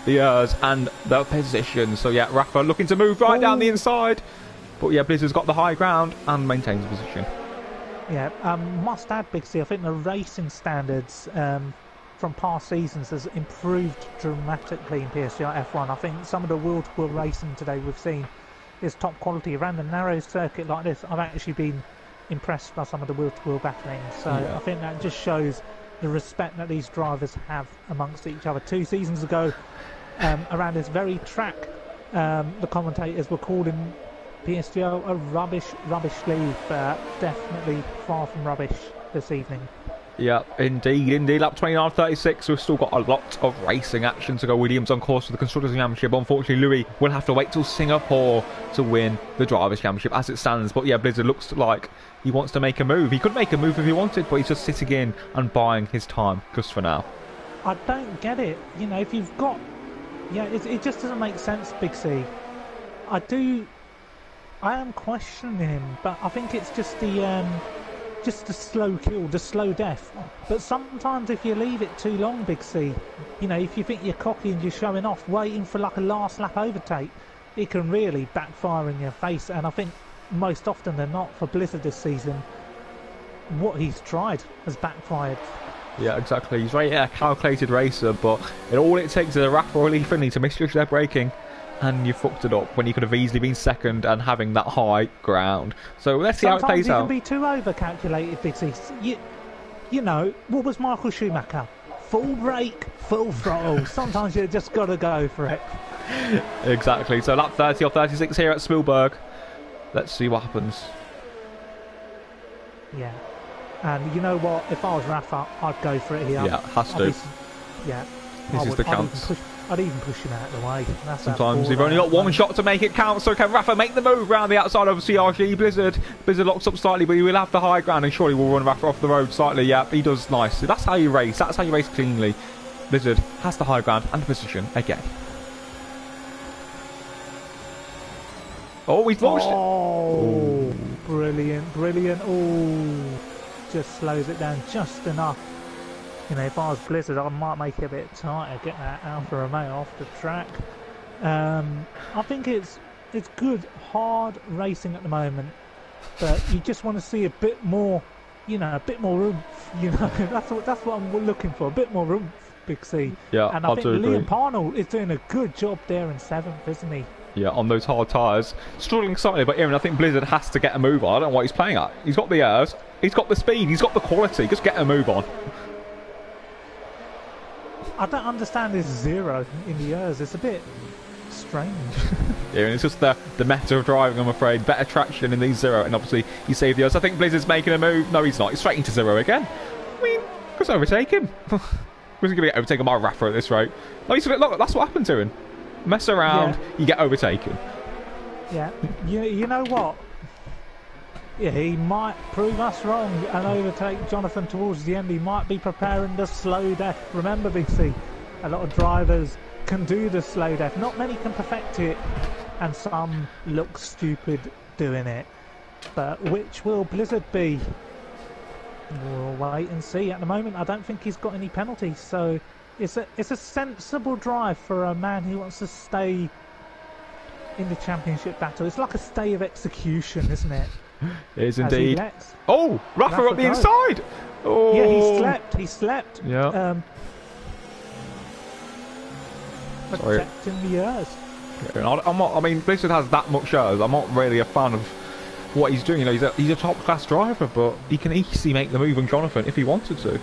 S2: the ERS and the position? So yeah, Rafa looking to move right down the inside. But yeah, Blizzard's got the high ground and maintains the position. Yeah,
S1: must add, Big C, I think the racing standards from past seasons has improved dramatically in PSGL F1. I think some of the wheel-to-wheel racing today we've seen is top quality. Around a narrow circuit like this, I've actually been impressed by some of the wheel-to-wheel battling. So I think that just shows the respect that these drivers have amongst each other. 2 seasons ago, around this very track, the commentators were calling PSGL a rubbish league, but definitely far from rubbish this evening.
S2: Yeah, indeed. Lap 29.36, we've still got a lot of racing action to go. Williams on course for the Constructors' Championship. Unfortunately, Louis will have to wait till Singapore to win the Drivers' Championship as it stands. But yeah, Blizzard looks like he wants to make a move. He could make a move if he wanted, but he's just sitting in and buying his time just for now.
S1: I don't get it. You know, if you've got... Yeah, it just doesn't make sense, Big C. I am questioning him, but I think it's just the just a slow kill, the slow death. But sometimes if you leave it too long, Big C, you know, if you think you're cocky and you're showing off, waiting for like a last lap overtake, it can really backfire in your face. And I think most often than not for Blizzard this season, what he's tried has backfired.
S2: Yeah, exactly. He's very a calculated racer, but all it takes is a Rafa or Lee Finley to misjudge their braking, and you fucked it up when you could have easily been second and having that high ground. So let's see how it plays out.
S1: Sometimes you can be too over-calculated, Big C. You know, what was Michael Schumacher? Full brake, full throttle. Sometimes you just got to go for it.
S2: Exactly. So lap 30 or 36 here at Spielberg. Let's see what happens.
S1: Yeah. And you know what? If I was Rafa, I'd go for it here.
S2: Yeah, has to. This is the chance.
S1: I'd even push him out of the way.
S2: Sometimes you've only got one shot to make it count, so can Rafa make the move round the outside of CRG? Blizzard locks up slightly, but he will have the high ground and surely will run Rafa off the road slightly. Yeah, he does nice. That's how you race. That's how you race cleanly. Blizzard has the high ground and the position again. Oh, he's launched it.
S1: Oh, brilliant, brilliant. Oh, just slows it down just enough. You know, if I was Blizzard, I might make it a bit tighter, get that Alfa Romeo off the track. I think it's good, hard racing at the moment, but you just want to see a bit more, you know, a bit more oomph. You know, that's what I'm looking for, a bit more oomph, Big C.
S2: Yeah,
S1: and I think Liam Parnell is doing a good job there in 7th, isn't he?
S2: Yeah, on those hard tyres. Struggling slightly, but Aaron, I think Blizzard has to get a move on. I don't know what he's playing at. He's got the airs, he's got the speed, he's got the quality. Just get a move on.
S1: I don't understand this zero in the airs. It's a bit strange.
S2: Yeah, and it's just the meta of driving, I'm afraid. Better traction in these zero, and obviously you save the airs. I think Blizzard's making a move. No, he's not. He's straight into zero again. I mean, just overtake him. Was he going to get overtaken by Rafa at this rate? No, look, that's what happened to him. Mess around, you get overtaken.
S1: Yeah, you know what? Yeah, he might prove us wrong and overtake Jonathan towards the end. He might be preparing the slow death. Remember, Big C, a lot of drivers can do the slow death. Not many can perfect it, and some look stupid doing it. But which will Blizzard be? We'll wait and see. At the moment, I don't think he's got any penalties, so it's a sensible drive for a man who wants to stay in the championship battle. It's like a stay of execution, isn't it?
S2: It is indeed. Oh, Rafa up the inside. Oh,
S1: yeah, he slept.
S2: Yeah.
S1: Protecting the airs.
S2: Yeah, I'm not. I mean, Blizzard has that much airs. I'm not really a fan of what he's doing. You know, he's a top class driver, but he can easily make the move on Jonathan if he wanted to.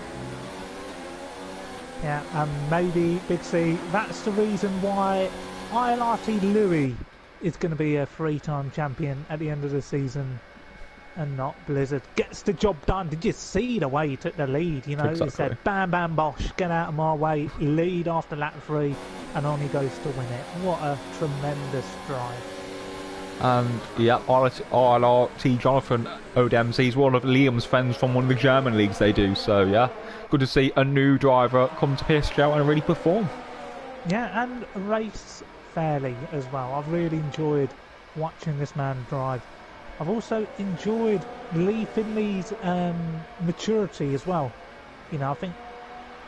S1: Yeah, and maybe Big C. That's the reason why ILRT Louis is going to be a 3-time champion at the end of the season. And not Blizzard. Gets the job done. Did you see the way he took the lead? You know,
S2: exactly.
S1: He said, bam, bam, bosh, get out of my way, lead after lap 3, and on he goes to win it. What a tremendous drive.
S2: And, yeah, ILRT Jonathan Odems, he's one of Liam's friends from one of the German leagues they do. So, yeah, good to see a new driver come to PSGL and really perform.
S1: Yeah, and race fairly as well. I've really enjoyed watching this man drive. I've also enjoyed Lee Finley's maturity as well. You know, I think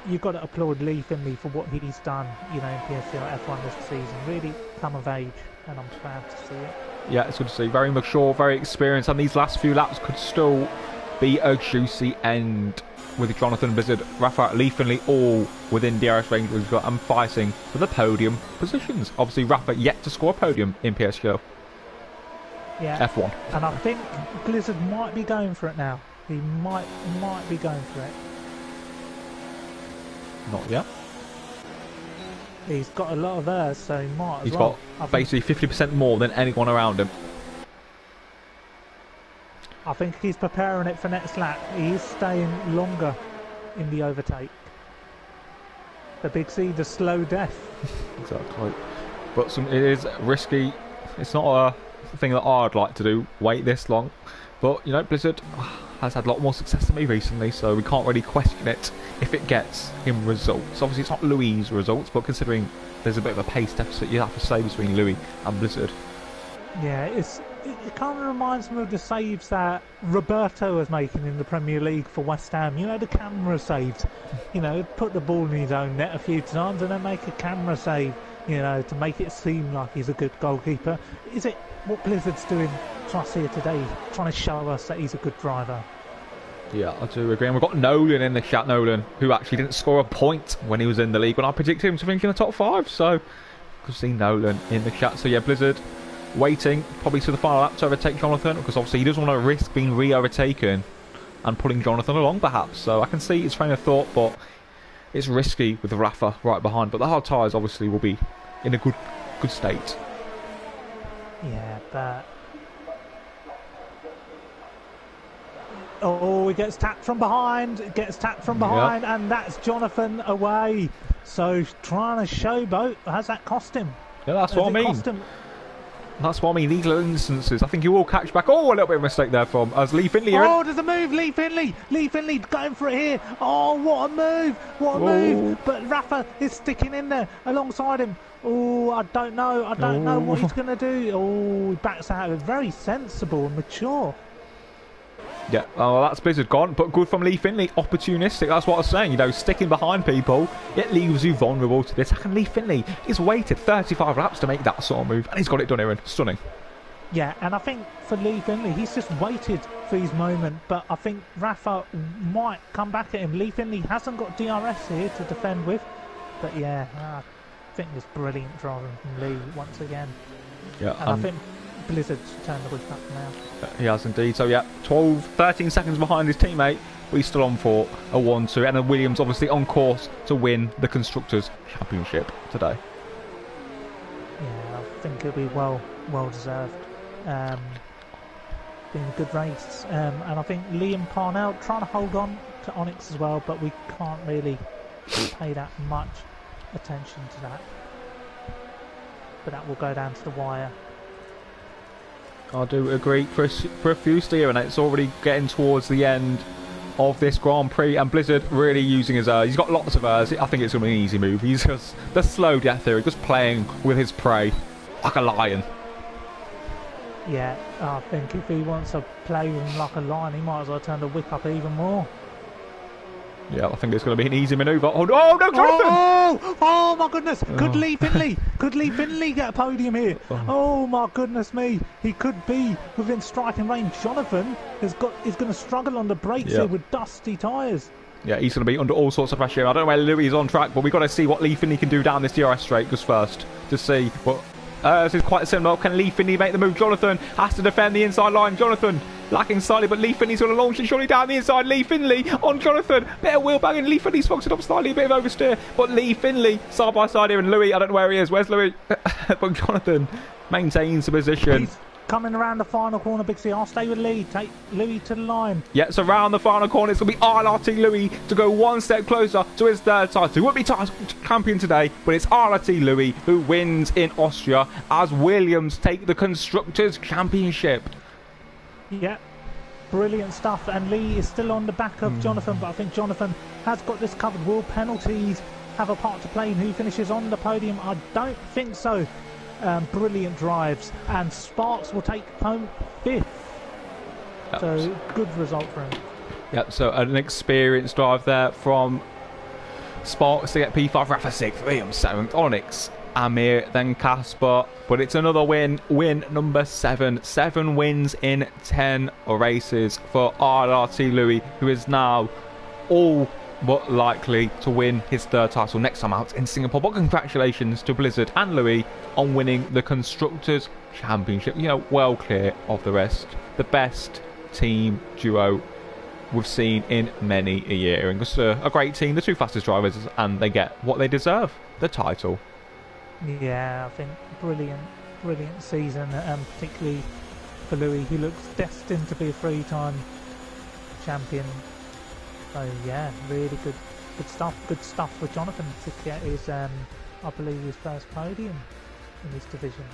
S1: you've got to applaud Lee Finley for what he's done, you know, in PSGL F1 this season. Really come of age, and I'm proud to see it. Yeah,
S2: it's good to see. Very mature, very experienced, and these last few laps could still be a juicy end with Jonathan Blizzard, Rafa, Lee Finley, all within DRS range and fighting for the podium positions. Obviously, Rafa yet to score a podium in PSGL.
S1: Yeah.
S2: F1.
S1: And I think Blizzard might be going for it now. He might be going for it.
S2: Not yet.
S1: He's got a lot of airs, so he might as
S2: He's
S1: well.
S2: got basically 50% more than anyone around him.
S1: I think he's preparing it for next lap. He is staying longer in the overtake. The Big C, the slow death.
S2: Exactly. But it is risky. It's not a thing that I'd like to do, wait this long. But, you know, Blizzard has had a lot more success than me recently, so we can't really question it if it gets him results. Obviously, it's not Louis' results, but considering there's a bit of a pace deficit, you have to say, between Louis and Blizzard.
S1: Yeah, it kind of reminds me of the saves that Roberto was making in the Premier League for West Ham. You know, the camera saves. You know, put the ball in his own net a few times and then make a camera save, you know, to make it seem like he's a good goalkeeper. Is it what Blizzard's doing to us here today, trying to show us that he's a good driver?
S2: Yeah, I do agree. And we've got Nolan in the chat, Nolan, who actually didn't score a point when he was in the league when I predicted him to finish in the top 5. So, good to see Nolan in the chat. So, yeah, Blizzard waiting probably to the final lap to overtake Jonathan, because obviously he doesn't want to risk being re-overtaken and pulling Jonathan along, perhaps. So, I can see his train of thought, but it's risky with Rafa right behind. But the hard tyres obviously will be in a good state.
S1: Yeah, but... Oh, he gets tapped from behind, and that's Jonathan away. So trying to showboat, has that cost him?
S2: Yeah, that's what I mean. That's what I mean, these little instances. I think he will catch back. Oh, a little bit of a mistake there from as Lee Finley.
S1: Oh, there's a move, Lee Finley. Lee Finley going for it here. Oh, what a move. What a move. But Rafa is sticking in there alongside him. Oh, I don't know what he's going to do. Oh, he backs out. Very sensible and mature.
S2: Yeah, oh, that's Blizzard gone, but good from Lee Finley. Opportunistic, that's what I was saying. You know, sticking behind people, it leaves you vulnerable to the attack. And Lee Finley, he's waited 35 laps to make that sort of move, and he's got it done, Aaron. Stunning.
S1: Yeah, and I think for Lee Finley, he's just waited for his moment, but I think Rafa might come back at him. Lee Finley hasn't got DRS here to defend with, but yeah, I think it's brilliant driving from Lee once again.
S2: Yeah,
S1: and I think Blizzard's turned the whip up now.
S2: He has indeed. So yeah, 13 seconds behind his teammate, but he's still on for a 1-2. And then Williams obviously on course to win the Constructors' Championship today.
S1: Yeah, I think it'll be well deserved. Been a good race, and I think Liam Parnell trying to hold on to Onyx as well, but we can't really pay that much attention to that. But that will go down to the wire.
S2: I do agree for a few steer, and it's already getting towards the end of this Grand Prix, and Blizzard really using his he's got lots of I think it's going to be an easy move. He's just the slow death theory, just playing with his prey like a lion.
S1: Yeah, I think if he wants to play with him like a lion, he might as well turn the whip up even more.
S2: Yeah, I think it's going to be an easy manoeuvre. Oh no, Jonathan!
S1: Oh my goodness! Could Lee Finley get a podium here? Oh my goodness me! He could be within striking range. Jonathan is going to struggle on the brakes here with dusty tyres. Yeah,
S2: he's going to be under all sorts of pressure. I don't know where Louis is on track, but we've got to see what Lee Finley can do down this DRS straight just first to see. But this is quite similar. Can Lee Finley make the move? Jonathan has to defend the inside line. Jonathan lacking slightly, but Lee Finley's going to launch it surely down the inside. Lee Finley on Jonathan. Bit of wheel banging. Lee Finley's foxed it up slightly, a bit of oversteer. But Lee Finley side by side here, and Louis, I don't know where he is. Where's Louis? But Jonathan maintains the position.
S1: He's coming around the final corner, Big C. I'll stay with Lee. Take Louis to the line.
S2: Yeah, so around the final corner, it's going to be RLRT Louis to go one step closer to his third title. He won't be title champion today, but it's RLRT Louis who wins in Austria as Williams take the Constructors' Championship.
S1: Yeah. Brilliant stuff, and Lee is still on the back of Jonathan, but I think Jonathan has got this covered. Will penalties have a part to play in who finishes on the podium? I don't think so. Brilliant drives, and Sparks will take home 5th. Yep. So good result for him.
S2: Yep, so an experienced drive there from Sparks to get P5, Rafa 6th, Williams 7th, Onyx, Amir, then Casper, but it's another win number 7. 7 wins in 10 races for RLRT Louis, who is now all but likely to win his third title next time out in Singapore. But congratulations to Blizzard and Louis on winning the Constructors' Championship. You know, well clear of the rest. The best team duo we've seen in many a year. And just a great team, the 2 fastest drivers, and they get what they deserve, the title.
S1: Yeah, I think brilliant season, particularly for Louis, who looks destined to be a 3-time champion. So yeah, really good stuff. Good stuff for Jonathan to get his, I believe, his first podium in this division.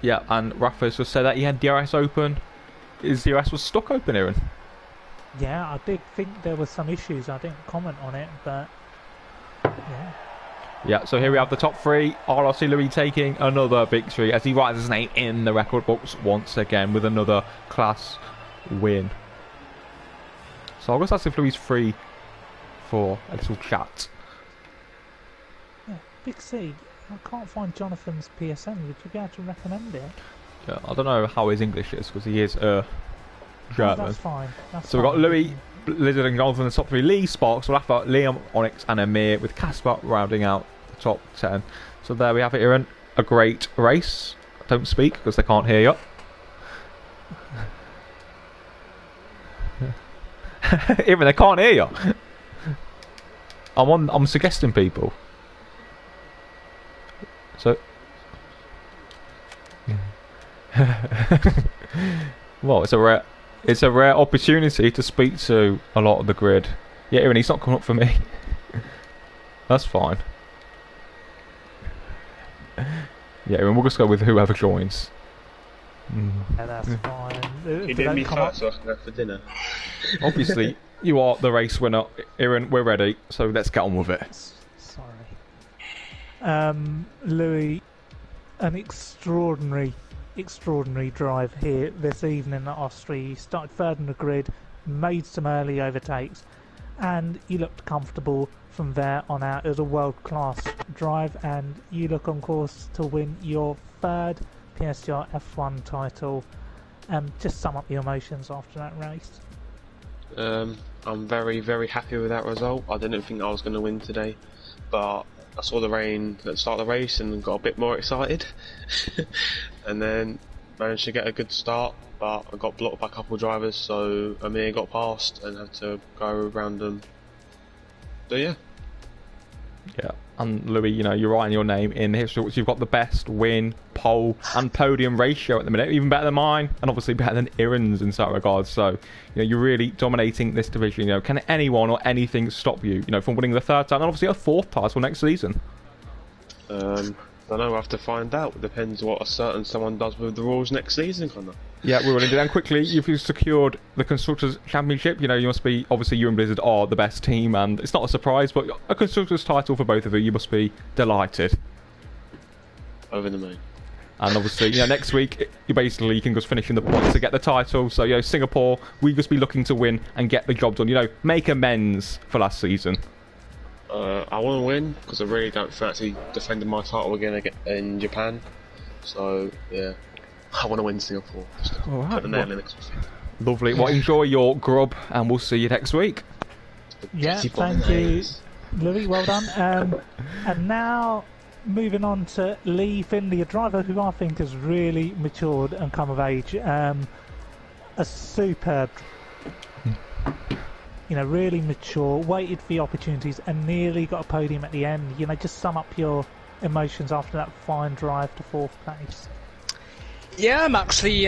S2: Yeah, and Rafa's just said that he had DRS open. His DRS was stuck open, Aaron.
S1: Yeah, I did think there were some issues. I didn't comment on it, but yeah.
S2: Yeah, so here we have the top three. RRC Louis taking another victory as he writes his name in the record books once again with another class win. So I'll just ask if Louis is free for a little chat.
S1: Yeah, Big C, I can't find Jonathan's PSN. Would you be able to recommend it?
S2: Yeah, I don't know how his English is because he is German.
S1: Oh, that's fine.
S2: So we've got Louis, Blizzard and Jonathan in the top three. Lee, Sparks, Rafa, Liam, Onyx and Amir with Caspar rounding out the top 10. So there we have it, Aaron. A great race. Don't speak because they can't hear you. Even they can't hear you. I'm suggesting people. So well, it's a rare opportunity to speak to a lot of the grid. Yeah, Aaron, he's not coming up for me. That's fine. Yeah, Aaron, we'll just go with whoever joins.
S1: Yeah, that's fine.
S4: You did me first so I can go for dinner.
S2: Obviously, you are the race winner. Aaron, we're ready, so let's get on with it.
S1: Sorry. Louis, an extraordinary drive here this evening at Austria. You started third in the grid, made some early overtakes, and you looked comfortable from there on out. It was a world-class drive, and you look on course to win your third PSGL F1 title. Just sum up your emotions after that race.
S4: I'm very, very happy with that result. I didn't think I was going to win today, but I saw the rain at the start of the race and got a bit more excited. And then managed to get a good start, but I got blocked by a couple of drivers, so Amir got past and had to go around them. So yeah.
S2: Yeah, and Louis, you know, you're writing your name in history, which you've got the best win, pole, and podium ratio at the minute, even better than mine, and obviously better than Aaron's in that regard. So, you know, you're really dominating this division. You know, can anyone or anything stop you, you know, from winning the third title and obviously a fourth title next season?
S4: I don't know, we'll have to find out. It depends what a certain someone does with the rules next season, Connor. Yeah,
S2: we're running down quickly. You've secured the Constructors' Championship. You know, you must be, obviously, you and Blizzard are the best team, and it's not a surprise, but a Constructors' title for both of you, you must be delighted.
S4: Over the moon.
S2: And obviously, you know, next week, you can just finish in the points to get the title. So, you know, Singapore, we just be looking to win and get the job done. You know, make amends for last season.
S4: I want to win because I really don't fancy defending my title again in Japan. So yeah, I want to win Singapore.
S2: All right,
S4: put the nail in the coffin.
S2: Lovely. Well, enjoy your grub, and we'll see you next week.
S1: Yeah, thank you, Louis. Well done. And now moving on to Lee Finley, a driver who I think has really matured and come of age. A superb. You know, really mature, waited for the opportunities and nearly got a podium at the end. You know, just sum up your emotions after that fine drive to fourth place.
S5: Yeah, I'm actually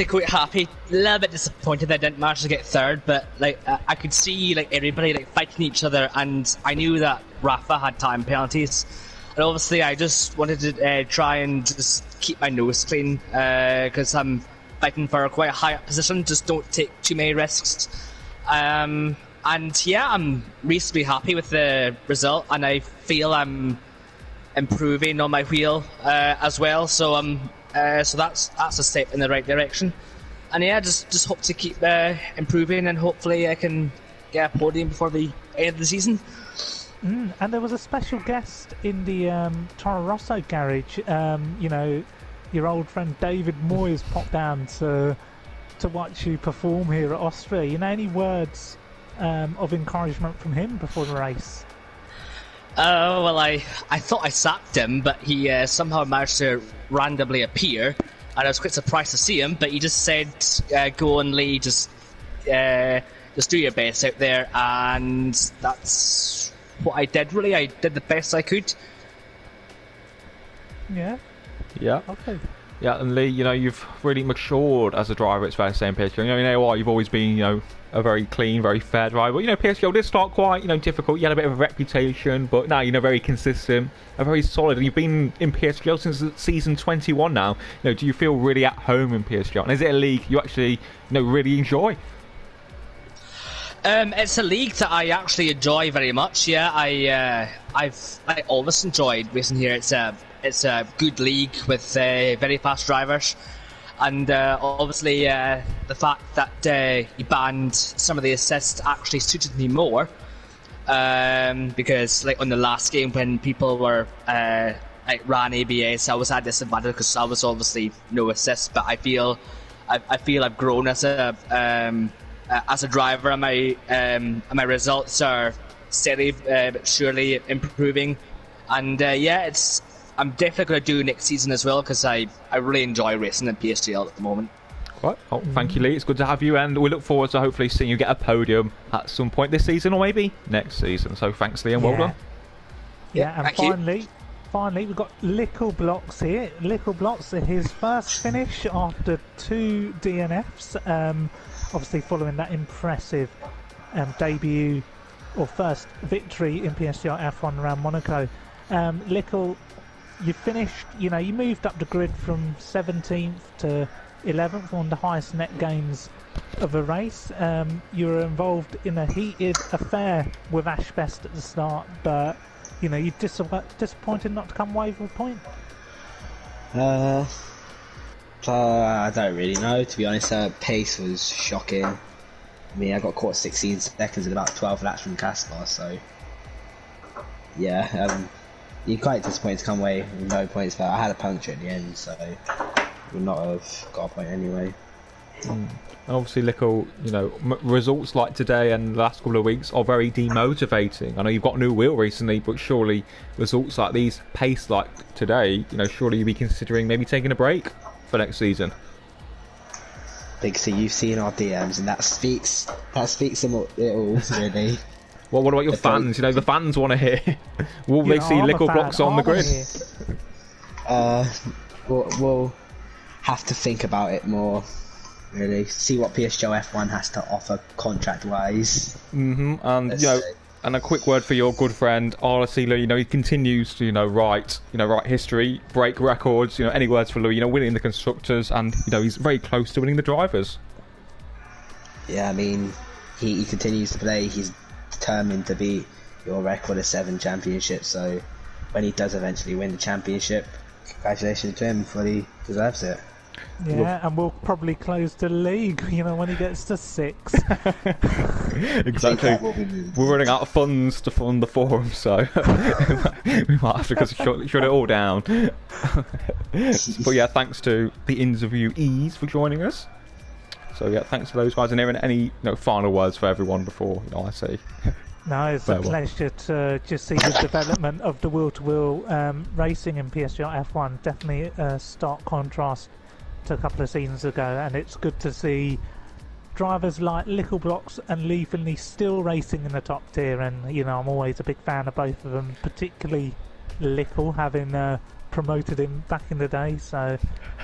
S5: quite happy. A little bit disappointed that I didn't manage to get third, but like I could see like everybody like fighting each other, and I knew that Rafa had time penalties, and obviously I just wanted to try and just keep my nose clean because I'm fighting for quite a high up position. Just don't take too many risks. And yeah, I'm reasonably happy with the result, and I feel I'm improving on my wheel as well. So so that's a step in the right direction. And yeah, just hope to keep improving, and hopefully I can get a podium before the end of the season.
S1: And there was a special guest in the Toro Rosso garage. You know, your old friend David Moyes popped down to watch you perform here at Austria. You know, any words of encouragement from him before the race?
S5: Well, I thought I sacked him, but he somehow managed to randomly appear, and I was quite surprised to see him. But he just said, "Go on, Lee, just do your best out there," and that's what I did. Really, I did the best I could.
S1: Yeah. Okay.
S2: Yeah, and Lee, you know, you've really matured as a driver. It's fair to say in PSGL. You know what? You've always been, you know, a very clean, very fair driver. You know, PSGL did start quite, you know, difficult. You had a bit of a reputation, but now, you know, very consistent and very solid. And you've been in PSGL since season 21 now. You know, do you feel really at home in PSGL? And is it a league you actually, you know, really enjoy?
S5: It's a league that I actually enjoy very much. Yeah, I always enjoyed racing here. It's a good league with very fast drivers, and obviously the fact that you banned some of the assists actually suited me more. Because like on the last game when people were ran ABS, I was at disadvantage because I was obviously no assist. But I feel I've grown as a driver, and my results are steady but surely improving. And I'm definitely going to do next season as well because I really enjoy racing in PSGL at the moment.
S2: Right. Oh, thank you, Lee. It's good to have you, and we look forward to hopefully seeing you get a podium at some point this season or maybe next season. So thanks, Lee, and well done.
S1: Yeah, and finally, we've got Lickle Blocks here. Lickle Blocks, his first finish after 2 DNFs. Obviously, following that impressive debut or first victory in PSGL F1 around Monaco. Lickle, you finished. You moved up the grid from 17th to 11th, one of the highest net gains of a race. You were involved in a heated affair with Ash Best at the start, but you're disappointed not to come away with a point.
S6: I don't really know, to be honest. Pace was shocking. I mean, I got caught 16 seconds in about 12 laps from Caspar, so yeah, you're quite disappointed to come away with no points, but I had a puncture at the end, so would not have got a point anyway.
S2: And obviously, Lickle, results like today and the last couple of weeks are very demotivating. I know you've got a new wheel recently, but surely results like these, pace like today, surely you'll be considering maybe taking a break for next season.
S6: Big C, you've seen our DMs, and that speaks it all, really.
S2: Well, what about your fans? The fans want to hear. Will they see Lickle Blocks on the grid?
S6: We'll have to think about it more, really. See what PSGL F1 has to offer contract-wise. And and a quick word for your good friend RC Louis. He continues to write history, break records. Any words for Louis? Winning the constructors, and he's very close to winning the drivers. Yeah, I mean, he continues to play. He's determined to beat your record of 7 championships. So when he does eventually win the championship, congratulations to him, for he deserves it.
S1: Yeah, and we'll probably close the league, when he gets to 6.
S2: Exactly. We're running out of funds to fund the forum, so we might have to shut it all down. But yeah, thanks to the interviewees for joining us. So yeah, thanks to those guys. And any final words for everyone before I say.
S1: No, it's a pleasure to just see the development of the wheel-to-wheel racing in PSGL F1. Definitely a stark contrast to a couple of seasons ago, and it's good to see drivers like Lickle Blocks and Lee Finley still racing in the top tier. And I'm always a big fan of both of them, particularly Lickle, having promoted him back in the day. So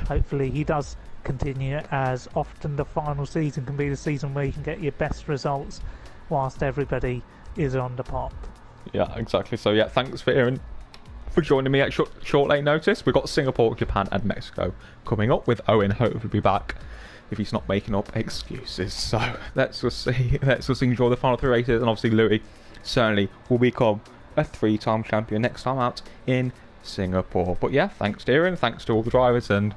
S1: hopefully he does continue, as often the final season can be the season where you can get your best results whilst everybody is on the pop.
S2: Yeah, exactly. So yeah, thanks for joining me at short late notice. We've got Singapore, Japan and Mexico coming up, with Owen hopefully be back if he's not making up excuses. So let's just see. Let's just enjoy the final 3 races, and obviously Louis certainly will become a 3-time champion next time out in Singapore. But yeah, thanks Darren, thanks to all the drivers, and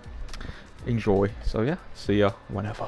S2: enjoy. So yeah, see ya whenever.